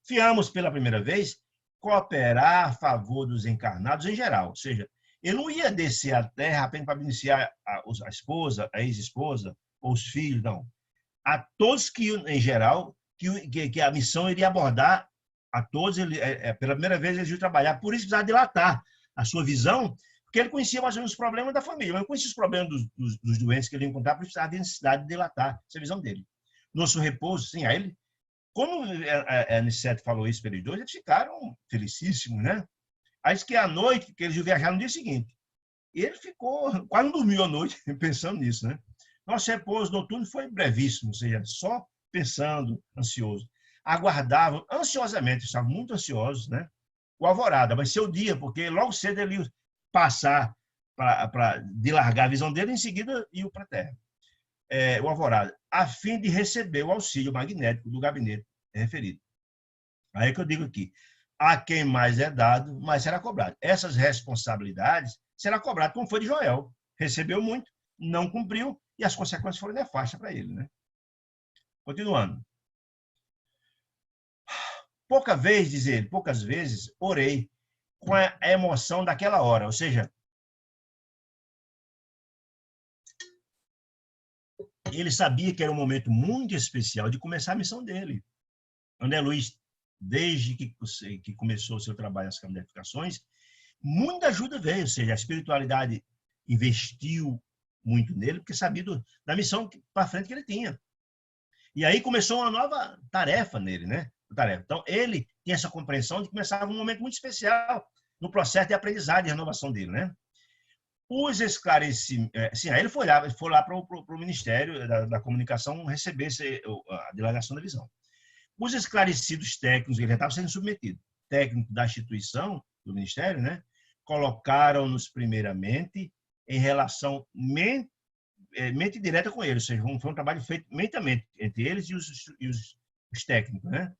Speaker 1: Fiamos pela primeira vez cooperar a favor dos encarnados em geral. Ou seja, ele não ia descer à Terra apenas para beneficiar a esposa, a ex-esposa ou os filhos, não. A todos que, em geral, que a missão iria abordar a todos. Pela primeira vez, ele ia trabalhar. Por isso, precisava dilatar a sua visão, porque ele conhecia mais ou menos os problemas da família. Ele conhecia os problemas dos doentes que ele ia encontrar, por isso precisava de necessidade de dilatar essa visão dele. Nosso repouso, sim, aí ele, como a Aniceto falou isso para eles dois, eles ficaram felicíssimos, né? Aí que à noite, que eles iam viajar no dia seguinte. E ele ficou, quase não dormiu à noite pensando nisso, né? Nosso repouso noturno foi brevíssimo, ou seja, só pensando, ansioso. Aguardavam ansiosamente, estavam muito ansiosos, né? O alvorada, vai ser o dia, porque logo cedo ele ia passar para dilargar a visão dele, em seguida ia para a Terra. O alvorada, a fim de receber o auxílio magnético do gabinete referido. Aí que eu digo aqui, a quem mais é dado, mais será cobrado. Essas responsabilidades será cobrado, como foi de Joel. Recebeu muito, não cumpriu, e as consequências foram nefastas para ele, né? Continuando. Poucas vezes orei com a emoção daquela hora, ou seja, ele sabia que era um momento muito especial de começar a missão dele. André Luiz, desde que começou o seu trabalho nas codificações, muita ajuda veio, ou seja, a espiritualidade investiu muito nele, porque sabia da missão para frente que ele tinha. E aí começou uma nova tarefa nele, né? Então, ele tinha essa compreensão de que começava um momento muito especial no processo de aprendizagem e renovação dele, né? Os esclarecimentos... Sim, aí ele foi lá para o Ministério da Comunicação receber a delegação da visão. Os esclarecidos técnicos, ele já estava sendo submetido, técnicos da instituição, do Ministério, né? Colocaram-nos primeiramente em relação mente direta com eles, ou seja, foi um trabalho feito mentalmente entre eles e os técnicos, né?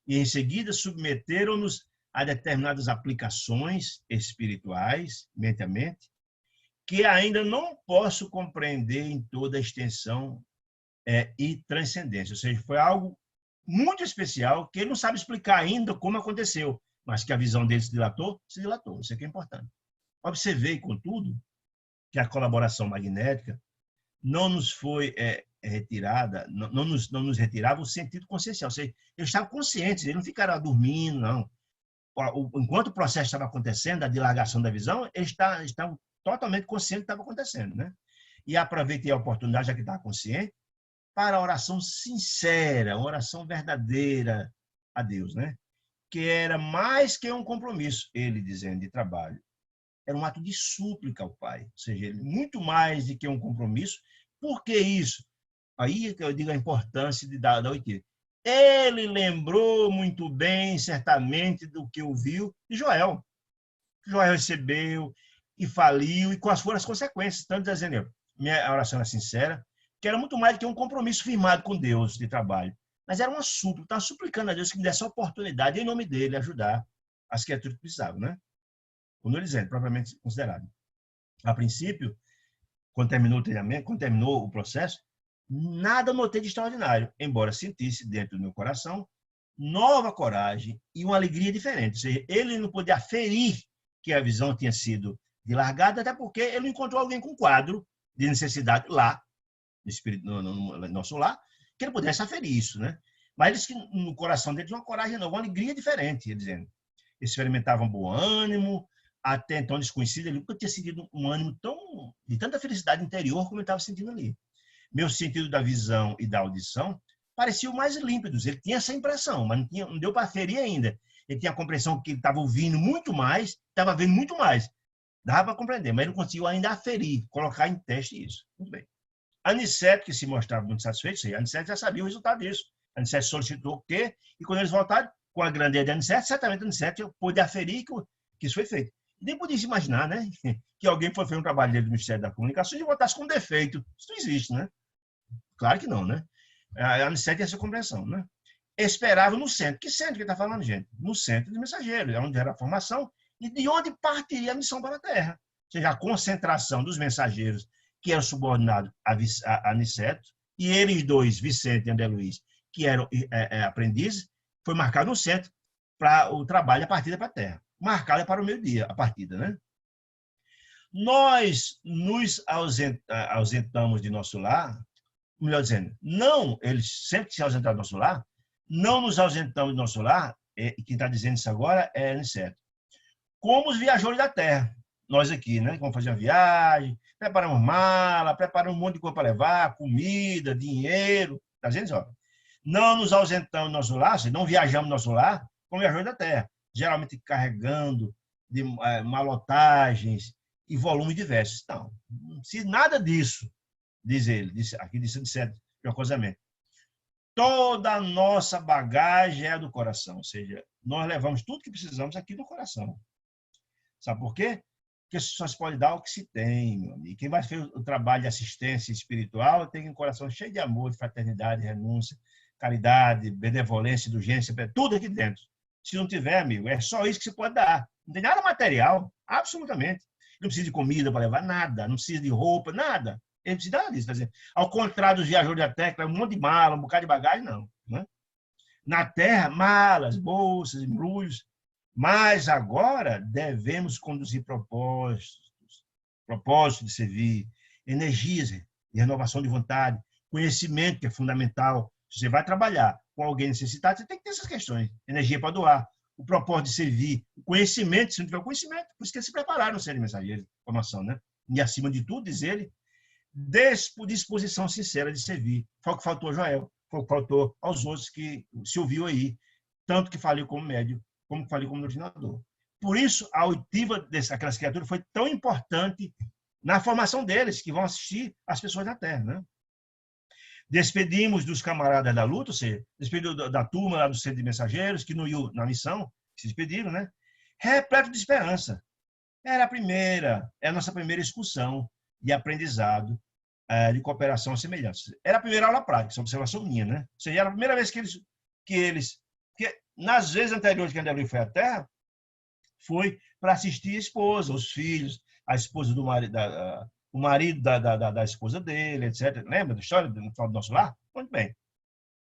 Speaker 1: E em seguida submeteram-nos a determinadas aplicações espirituais, mentalmente, que ainda não posso compreender em toda a extensão e transcendência. Ou seja, foi algo muito especial que ele não sabe explicar ainda como aconteceu, mas que a visão dele se dilatou. Isso aqui é importante. Observei, contudo, que a colaboração magnética não nos foi retirada, não nos retirava o sentido consciencial. Ou seja, eles estavam conscientes, eles não ficaram dormindo, não. Enquanto o processo estava acontecendo, a dilagação da visão, eles estavam totalmente conscientes do que estava acontecendo, né? E aproveitei a oportunidade, já que estava consciente, para a oração sincera, uma oração verdadeira a Deus, né? Que era mais que um compromisso, ele dizendo, de trabalho. Era um ato de súplica ao Pai, ou seja, muito mais do que um compromisso. Por que isso? Aí que eu digo a importância da oitava. Ele lembrou muito bem, certamente, do que ouviu de Joel. Joel recebeu e faliu, e quais foram as consequências. Tanto dizendo, minha oração era sincera, que era muito mais do que um compromisso firmado com Deus de trabalho, mas era uma súplica, estava suplicando a Deus que me desse a oportunidade, em nome dele, ajudar as criaturas que precisavam, né? Quando ele dizendo, propriamente considerado. A princípio, quando terminou o treinamento, quando terminou o processo, nada notei de extraordinário, embora sentisse dentro do meu coração nova coragem e uma alegria diferente. Ou seja, ele não podia aferir que a visão tinha sido dilargada, até porque ele não encontrou alguém com quadro de necessidade lá, no nosso lar, que ele pudesse aferir isso, né? Mas eles que no coração dele tinha uma coragem nova, uma alegria diferente, ele dizendo. Eles experimentavam bom ânimo, até então desconhecido, ele nunca tinha sentido um ânimo de tanta felicidade interior como ele estava sentindo ali. Meu sentido da visão e da audição pareciam mais límpidos. Ele tinha essa impressão, mas não deu para aferir ainda. Ele tinha a compreensão que ele estava ouvindo muito mais, estava vendo muito mais. Dava para compreender, mas ele não conseguiu ainda aferir, colocar em teste isso. Muito bem. Aniceto, que se mostrava muito satisfeito, Aniceto já sabia o resultado disso. Aniceto solicitou o quê? E quando eles voltaram, com a grandeza de Aniceto, certamente Aniceto pôde aferir que isso foi feito. Nem podia se imaginar, né? Que alguém foi fazer um trabalho dentro do Ministério da Comunicação e voltasse com defeito. Isso não existe, né? Claro que não, né? A Aniceto tinha essa compreensão, né? Esperava no centro. Que centro que está falando, gente? No centro de mensageiros, onde era a formação e de onde partiria a missão para a Terra. Ou seja, a concentração dos mensageiros que eram subordinados a Aniceto, e eles dois, Vicente e André Luiz, que eram aprendizes, foi marcado no centro, para o trabalho, a partida para a Terra. Marcada para o meio-dia, a partida, né? Nós nos ausentamos de nosso lar, melhor dizendo, não, eles sempre se ausentaram do nosso lar, não nos ausentamos do nosso lar, e quem está dizendo isso agora é Aniceto, como os viajores da Terra. Nós aqui, né? Vamos fazer uma viagem, preparamos mala, preparamos um monte de coisa para levar, comida, dinheiro, está dizendo isso? Ó. Não nos ausentamos do nosso lar, não viajamos do nosso lar, como viajores da Terra, geralmente carregando de malotagens e volumes diversos. Não, se nada disso, diz ele, aqui diz Aniceto, jocosamente. Toda a nossa bagagem é do coração, ou seja, nós levamos tudo que precisamos aqui no coração. Sabe por quê? Porque só se pode dar o que se tem, meu amigo. Quem vai fazer o trabalho de assistência espiritual tem um coração cheio de amor, de fraternidade, renúncia, caridade, benevolência, indulgência, tudo aqui dentro. Se não tiver, amigo, é só isso que se pode dar. Não tem nada material, absolutamente. Não precisa de comida para levar, nada. Não precisa de roupa, nada. Ele precisa nada disso. Tá dizendo? Ao contrário dos viajores da Terra, um monte de mala, um bocado de bagagem, não. Né? Na Terra, malas, bolsas, embrulhos. Mas agora devemos conduzir propósitos de servir, energias de renovação de vontade, conhecimento, que é fundamental. Se você vai trabalhar com alguém necessitado, você tem que ter essas questões. Energia para doar, o propósito de servir, o conhecimento, se não tiver o conhecimento, por isso que eles se prepararam a serem mensageiros de formação, né? E acima de tudo, diz ele, disposição sincera de servir. Foi o que faltou a Joel, foi o que faltou aos outros que se ouviu aí, tanto que faliu como médio, como falei como doutrinador. Por isso, a oitiva daquelas criaturas foi tão importante na formação deles, que vão assistir as pessoas da Terra. Né? Despedimos dos camaradas da luta, ou seja, despedimos da turma lá do centro de mensageiros, que não iam na missão, se despediram, né? Repleto de esperança. É a nossa primeira excursão de aprendizado, de cooperação semelhante. Era a primeira aula prática, essa observação minha, né? Ou seja, era a primeira vez que eles nas vezes anteriores que André Luiz foi à Terra, foi para assistir a esposa, os filhos, a esposa do marido, o marido da esposa dele, etc. Lembra da história do nosso lar? Muito bem.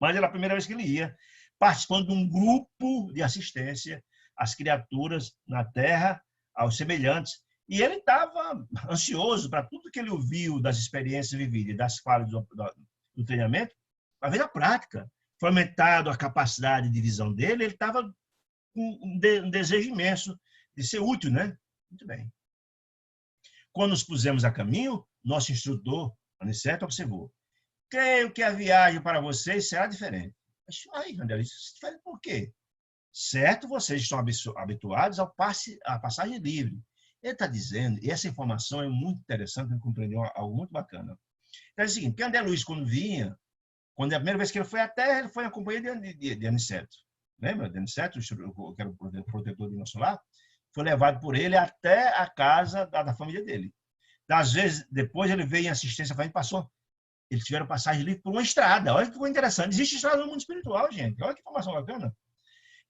Speaker 1: Mas era a primeira vez que ele ia, participando de um grupo de assistência às criaturas na Terra, aos semelhantes. E ele estava ansioso para tudo que ele ouviu das experiências vividas, das falas do treinamento, para ver na prática. Fomentado a capacidade de visão dele, ele estava com um desejo imenso de ser útil, né? Muito bem. Quando nos pusemos a caminho, nosso instrutor, Aniceto, observou: creio que a viagem para vocês será diferente. Aí, André, isso é diferente por quê? Certo, vocês estão habituados à passagem livre. Ele está dizendo, e essa informação é muito interessante, ele compreendeu algo muito bacana. Então, é o seguinte, que André Luiz, quando vinha, quando é a primeira vez que ele foi à Terra, ele foi na companhia de Aniceto. Lembra de Aniceto, que era o protetor do nosso lar? Foi levado por ele até a casa da família dele. Às vezes, depois ele veio em assistência, eles tiveram passagem livre por uma estrada. Olha que coisa interessante. Existe estrada no mundo espiritual, gente. Olha que informação bacana.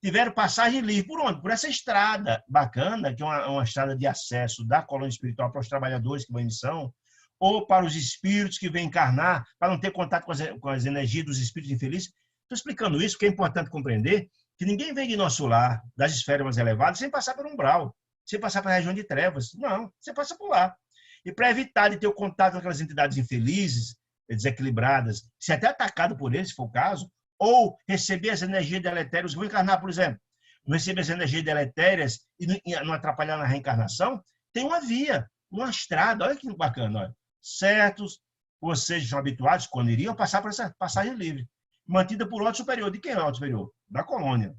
Speaker 1: Tiveram passagem livre por onde? Por essa estrada bacana, que é uma estrada de acesso da colônia espiritual para os trabalhadores que vão em missão, ou para os espíritos que vêm encarnar, para não ter contato com as energias dos espíritos infelizes. Estou explicando isso, porque é importante compreender que ninguém vem de nosso lar, das esferas mais elevadas, sem passar por um umbral, sem passar pela região de trevas. Não, você passa por lá. E para evitar de ter o contato com aquelas entidades infelizes, desequilibradas, ser até atacado por eles, se for o caso, ou receber as energias deletérias, vou encarnar, por exemplo, não receber as energias deletérias e não atrapalhar na reencarnação, tem uma via, uma estrada, olha que bacana, olha. Certos, vocês estão habituados, quando iriam, passar por essa passagem livre, mantida por ordem superior. De quem é a ordem superior? Da colônia.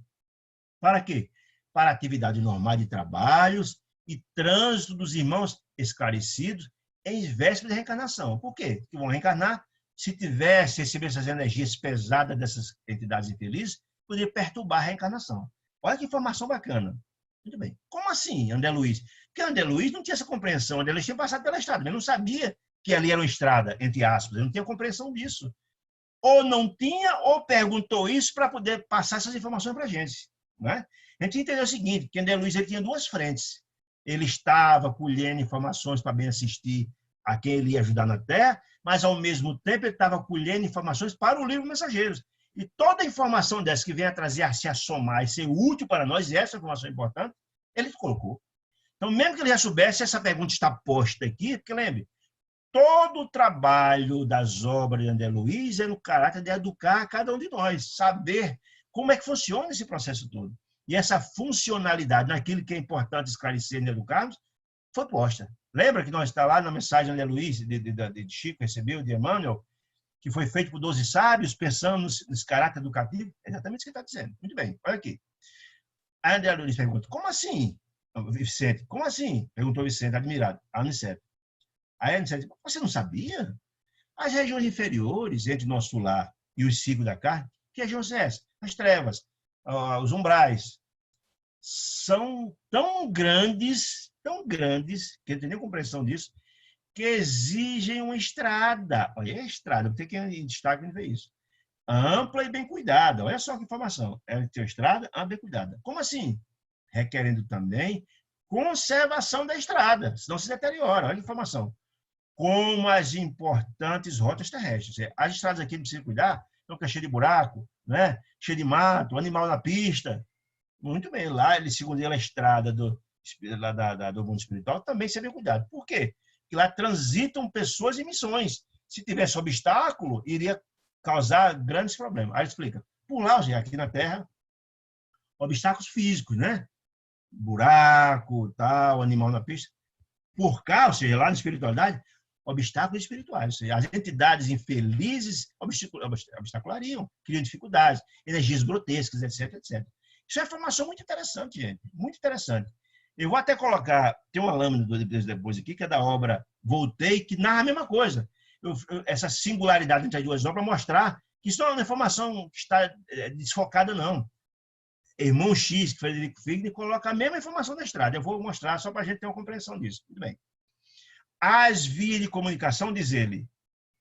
Speaker 1: Para quê? Para atividade normal de trabalhos e trânsito dos irmãos esclarecidos em véspera de reencarnação. Por quê? Porque vão reencarnar, se tivesse receber essas energias pesadas dessas entidades infelizes, poderia perturbar a reencarnação. Olha que informação bacana. Muito bem. Como assim, André Luiz? Porque André Luiz não tinha essa compreensão. André Luiz tinha passado pela estrada, mas não sabia que ali era uma estrada, entre aspas. Ele não tinha compreensão disso. Ou não tinha, ou perguntou isso para poder passar essas informações para a gente. Né? A gente entendeu o seguinte, que André Luiz ele tinha duas frentes. Ele estava colhendo informações para bem assistir a quem ele ia ajudar na Terra, mas, ao mesmo tempo, ele estava colhendo informações para o livro Mensageiros. E toda informação dessa que venha a trazer, a se assomar e ser útil para nós, e essa informação é importante, ele colocou. Então, mesmo que ele já soubesse, essa pergunta está posta aqui, porque lembre, todo o trabalho das obras de André Luiz é no caráter de educar cada um de nós, saber como é que funciona esse processo todo. E essa funcionalidade naquilo que é importante esclarecer e educarmos, foi posta. Lembra que nós está lá na mensagem de André Luiz, de Chico, recebeu, de Emmanuel, que foi feito por 12 sábios, pensando nesse caráter educativo? É exatamente isso que ele está dizendo. Muito bem, olha aqui. Aí André Luiz pergunta, como assim, Vicente? Como assim? Perguntou Vicente, admirado, a Aniceto. Aí a Aniceto, você não sabia? As regiões inferiores, entre o nosso lar e os ciclos da carne, que regiões são essas? As trevas, os umbrais, são tão grandes, que eu não tenho nem compreensão disso, que exigem uma estrada. Olha, a estrada, vou ter que ir em destaque para ver isso. Ampla e bem cuidada. Olha só que informação. É ter uma estrada ampla e bem cuidada. Como assim? Requerendo também conservação da estrada, senão se deteriora. Olha que informação. Como as importantes rotas terrestres. As estradas aqui não precisam cuidar, estão cheias de buraco, né? Cheio de mato, animal na pista. Muito bem. Lá, ele, segundo ele, a estrada do mundo espiritual também se bem cuidado. Por quê? Porque lá transitam pessoas e missões. Se tivesse obstáculo, iria causar grandes problemas. Aí ele explica. Por lá, aqui na Terra, obstáculos físicos, né? Buraco, tal, animal na pista. Por cá, ou seja, lá na espiritualidade, obstáculos espirituais. Ou seja, as entidades infelizes obstaculariam, criam dificuldades, energias grotescas, etc, etc. Isso é informação muito interessante, gente. Muito interessante. Eu vou até colocar, tem uma lâmina depois aqui, que é da obra Voltei, que narra a mesma coisa. Essa singularidade entre as duas obras, mostrar que isso não é uma informação que está desfocada, não. Irmão X, Frederico Figner, coloca a mesma informação da estrada. Eu vou mostrar só para a gente ter uma compreensão disso. Muito bem. As vias de comunicação, diz ele,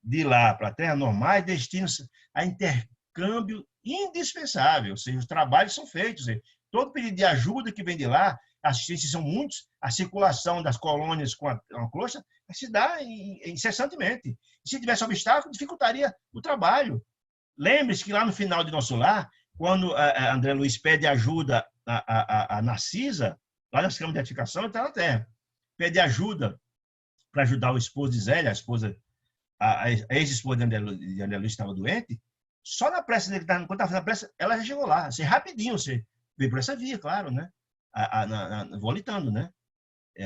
Speaker 1: de lá para a Terra normais, destinam-se a intercâmbio indispensável. Ou seja, os trabalhos são feitos. Todo pedido de ajuda que vem de lá, assistências são muitos, a circulação das colônias com a crosta se dá incessantemente. E se tivesse obstáculo, dificultaria o trabalho. Lembre-se que lá no final de Nosso Lar, quando André Luiz pede ajuda a Narcisa, lá nas câmaras de edificação, ele está na Terra. Pede ajuda para ajudar o esposo de Zélia, a ex-esposa de André Luiz estava doente. Só na prece dele, quando estava fazendo a prece, ela já chegou lá. Assim, rapidinho, você veio por essa via, claro, né? Volitando, né?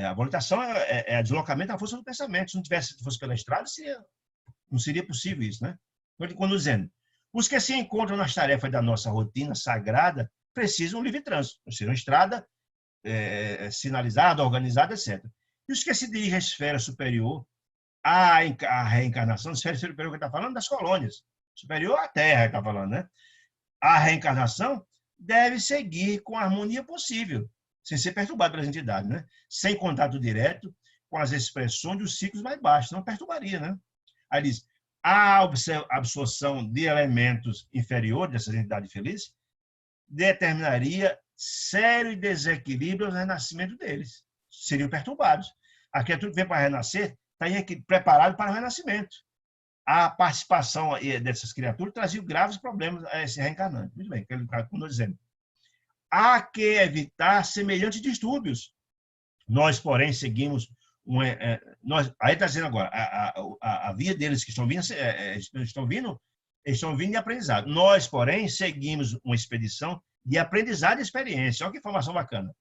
Speaker 1: A volitação é deslocamento da força do pensamento. Se não fosse pela estrada, não seria possível isso, né? Quando dizendo, os que se encontram nas tarefas da nossa rotina sagrada precisam livre trânsito, ou seja, uma estrada sinalizada, organizada, etc. E os que se dirigem à esfera superior, à reencarnação, a esfera superior que está falando das colônias, superior à Terra, está falando, né? A reencarnação deve seguir com a harmonia possível, sem ser perturbado pelas entidades, né? Sem contato direto com as expressões dos ciclos mais baixos, não perturbaria, né? Aí diz, a absorção de elementos inferiores dessas entidades felizes determinaria sério desequilíbrio no renascimento deles. Seriam perturbados. A criatura que vem para renascer está preparado para o renascimento. A participação dessas criaturas trazia graves problemas a esse reencarnante. Muito bem, como eu dizendo. Há que evitar semelhantes distúrbios. Nós, porém, seguimos aí está dizendo agora, a via deles que estão vindo de aprendizado. Nós, porém, seguimos uma expedição de aprendizado e experiência. Olha que informação bacana.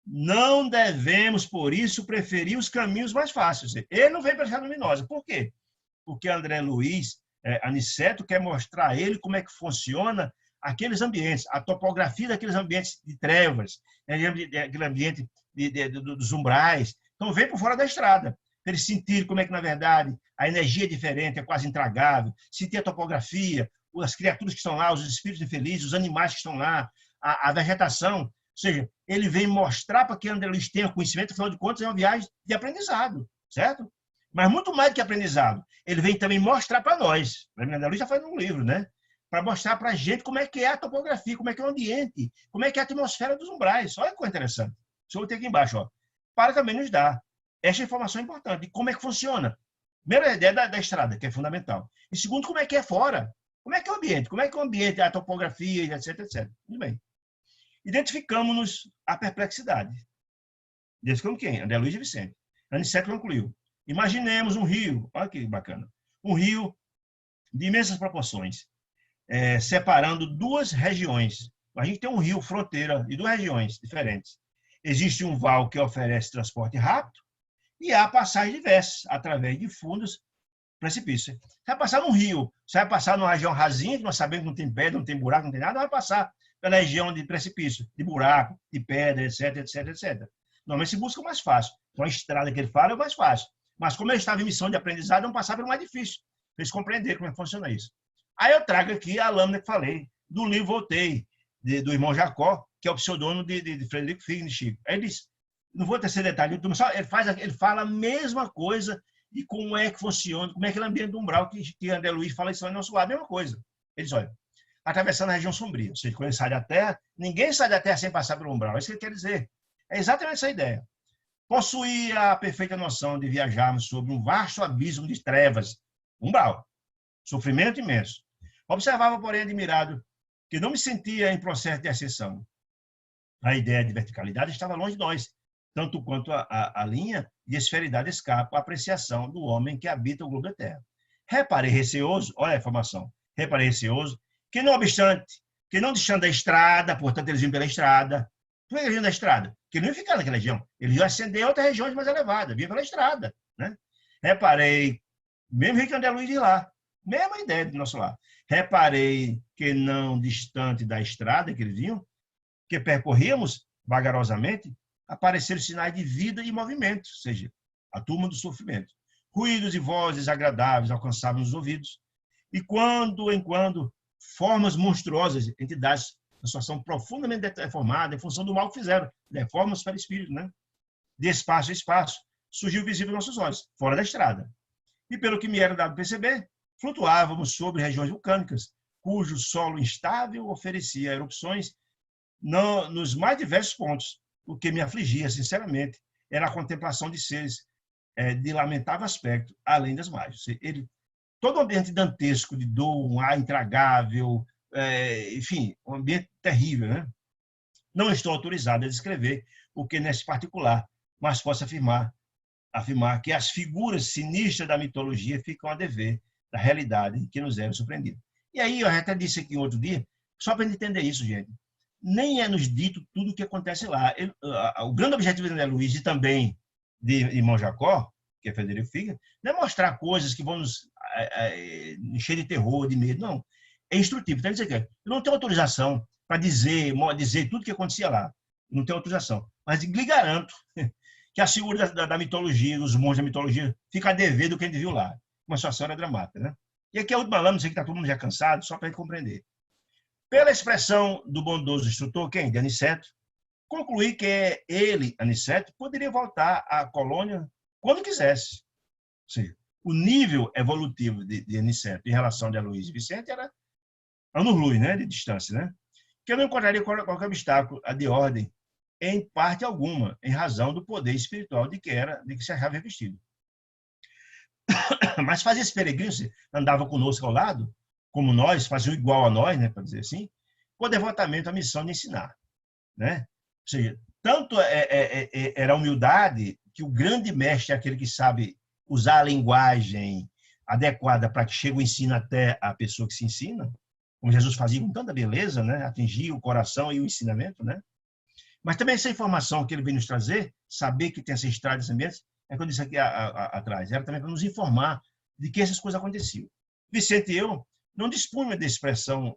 Speaker 1: Não devemos, por isso, preferir os caminhos mais fáceis. Ele não veio para a luminosa. Por quê? Porque André Luiz, Aniceto, quer mostrar a ele como é que funciona aqueles ambientes, a topografia daqueles ambientes de trevas, aquele ambiente dos umbrais. Então, vem por fora da estrada, para eles sentirem como é que, na verdade, a energia é diferente, é quase intragável, sentir a topografia, as criaturas que estão lá, os espíritos infelizes, os animais que estão lá, a vegetação. Ou seja, ele vem mostrar para que André Luiz tenha conhecimento, afinal de contas, é uma viagem de aprendizado, certo? Mas muito mais do que aprendizado, ele vem também mostrar para nós. André Luiz já faz um livro, né? Para mostrar para a gente como é que é a topografia, como é que é o ambiente, como é que é a atmosfera dos umbrais. Olha que coisa interessante. Deixa eu ter aqui embaixo, ó. Para também nos dar esta informação importante de como é que funciona. Primeiro, a ideia da estrada, que é fundamental. E segundo, como é que é fora. Como é que é o ambiente? Como é que é o ambiente, a topografia, etc, etc. Tudo bem. Identificamos-nos a perplexidade. Identificamos quem? André Luiz e Vicente. Aniceto concluiu. Imaginemos um rio, olha que bacana, um rio de imensas proporções, separando duas regiões. A gente tem um rio fronteira de duas regiões diferentes. Existe um val que oferece transporte rápido e há passagens diversas, através de fundos precipícios. Você vai passar num rio, você vai passar numa região rasinha, que nós sabemos que não tem pedra, não tem buraco, não tem nada, vai passar pela região de precipício, de buraco, de pedra, etc, etc, etc. Normalmente se busca o mais fácil. Então a estrada que ele fala é o mais fácil. Mas como eu estava em missão de aprendizado, vamos passar pelo mais difícil, para eles compreenderem como é que funciona isso. Aí eu trago aqui a lâmina que falei, do livro Voltei, do irmão Jacó, que é o pseudônimo de Frederico Figner Chico. Aí ele diz, não vou ter esse detalhe, ele fala a mesma coisa de como é que funciona, como é aquele ambiente do umbral que André Luiz fala isso no nosso lado, a mesma coisa. Ele diz, olha, atravessando a região sombria, ou seja, quando ele sai da Terra, ninguém sai da Terra sem passar pelo umbral, é isso que ele quer dizer. É exatamente essa ideia. Possuía a perfeita noção de viajarmos sobre um vasto abismo de trevas, umbral, sofrimento imenso. Observava, porém, admirado, que não me sentia em processo de ascensão. A ideia de verticalidade estava longe de nós, tanto quanto a linha de esferidade escapa à apreciação do homem que habita o globo da Terra. Reparei receoso, olha a informação, reparei receoso, que não obstante, que não deixando da estrada, portanto eles iam pela estrada. Por que eles iam da estrada? Porque ele não ia ficar naquela região, eles iam ascender em outras regiões mais elevadas, vinha pela estrada. Né? Reparei, mesmo que André Luiz de lá, mesma ideia do nosso lado. Reparei que não distante da estrada que eles iam, que percorríamos vagarosamente, apareceram sinais de vida e movimento, ou seja, a turma do sofrimento. Ruídos e vozes agradáveis alcançavam os ouvidos, e quando em quando, formas monstruosas, entidades de situação profundamente deformada em função do mal que fizeram, deformas para o espírito, né? De espaço a espaço, surgiu visível aos nossos olhos, fora da estrada. E pelo que me era dado perceber, flutuávamos sobre regiões vulcânicas, cujo solo instável oferecia erupções nos mais diversos pontos. O que me afligia, sinceramente, era a contemplação de seres de lamentável aspecto, além das margens. Todo o ambiente dantesco de dor, um ar intragável, enfim, um ambiente terrível. Né? Não estou autorizado a descrever o que nesse particular, mas posso afirmar que as figuras sinistras da mitologia ficam a dever da realidade que nos é surpreendida. E aí, eu até disse aqui outro dia, só para entender isso, gente, nem é nos dito tudo o que acontece lá. O grande objetivo de André Luiz e também de irmão Jacó, que é Frederico Figner, não é mostrar coisas que vão nos encher de terror, de medo, não. É instrutivo. Então, eu não tenho autorização para dizer tudo o que acontecia lá. Não tenho autorização. Mas lhe garanto que a figura da mitologia, dos monstros da mitologia, fica a dever do que a gente viu lá. Uma situação era dramática. Né? E aqui a última lâmina, sei que está todo mundo já cansado, só para a gente compreender. Pela expressão do bondoso instrutor, quem? De Aniceto, concluí que ele, Aniceto, poderia voltar à colônia quando quisesse. Ou seja, o nível evolutivo de Aniceto em relação a Luiz e Vicente era anos-luz, né, de distância. Né? Que eu não encontraria qualquer obstáculo de ordem, em parte alguma, em razão do poder espiritual de que se achava revestido. Mas fazia esse peregrino, andava conosco ao lado, como nós, faziam igual a nós, né, para dizer assim, com devotamento à missão de ensinar. Né? Ou seja, tanto era a humildade que o grande mestre é aquele que sabe usar a linguagem adequada para que chegue o ensino até a pessoa que se ensina, como Jesus fazia com tanta beleza, né? Atingir o coração e o ensinamento. Né? Mas também essa informação que ele veio nos trazer, saber que tem essa estrada de ambientes, é que eu disse aqui atrás, era também para nos informar de que essas coisas aconteciam. Vicente e eu não dispunha de expressão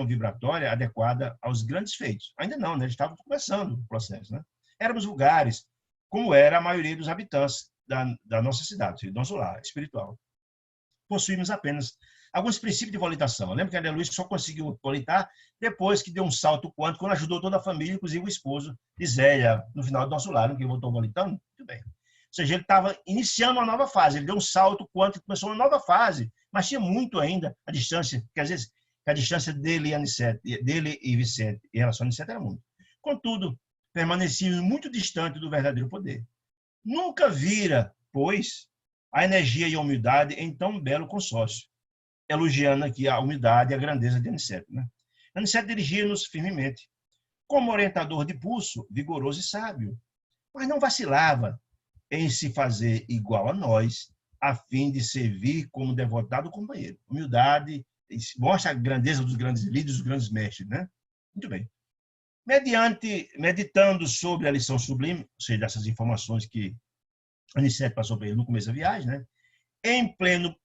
Speaker 1: vibratória adequada aos grandes feitos. Ainda não, né? Eles estavam começando o processo. Né? Éramos vulgares, como era a maioria dos habitantes da nossa cidade, do nosso lar espiritual. Possuímos apenas alguns princípios de volitação. Lembra que André Luiz só conseguiu volitar depois que deu um salto quântico, quando ajudou toda a família, inclusive o esposo de Zélia, no final do nosso lar, que voltou volitando? Muito bem. Ou seja, ele estava iniciando uma nova fase, ele deu um salto quântico, começou uma nova fase, mas tinha muito ainda a distância, porque às vezes a distância dele e Vicente em relação a Aniceto era muito. Contudo, permaneciam muito distante do verdadeiro poder. Nunca vira, pois, a energia e a humildade em tão belo consórcio. elogiando aqui a humildade e a grandeza de Aniceto, né? Aniceto dirigia-nos firmemente, como orientador de pulso, vigoroso e sábio, mas não vacilava em se fazer igual a nós, a fim de servir como devotado companheiro. Humildade mostra a grandeza dos grandes líderes, dos grandes mestres, né? Muito bem. Meditando sobre a lição sublime, ou seja, dessas informações que Aniceto passou para ele no começo da viagem, né? Em pleno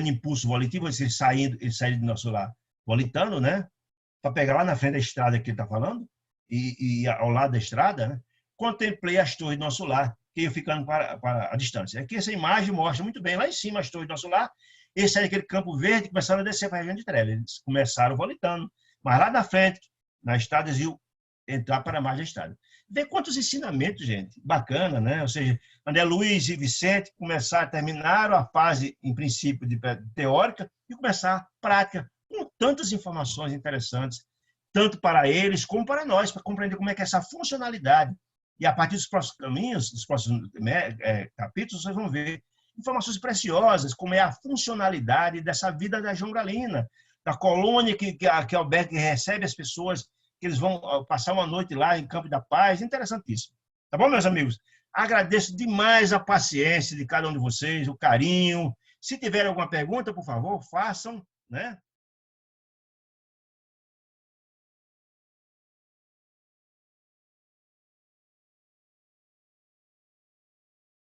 Speaker 1: impulso volitivo, ele saindo do nosso lar volitando, né? Para pegar lá na frente da estrada que ele está falando, e ao lado da estrada, né? Contemplei as torres do nosso lar, que iam ficando para a distância. Aqui essa imagem mostra muito bem, lá em cima, as torres do nosso lar, eles saíram daquele campo verde e começaram a descer para a região de trevas. Eles começaram volitando, mas lá na frente, na estrada, eles iam entrar para a margem da estrada. Vê quantos ensinamentos, gente, bacana, né? Ou seja, André Luiz e Vicente terminaram a fase, em princípio, de teórica e começar a prática, com tantas informações interessantes, tanto para eles como para nós, para compreender como é que é essa funcionalidade. E a partir dos próximos caminhos, dos próximos capítulos, vocês vão ver informações preciosas, como é a funcionalidade dessa vida da João Galina, da colônia que Albergue recebe as pessoas, que eles vão passar uma noite lá em Campo da Paz. Interessantíssimo. Tá bom, meus amigos? Agradeço demais a paciência de cada um de vocês, o carinho. Se tiver alguma pergunta, por favor, façam, né?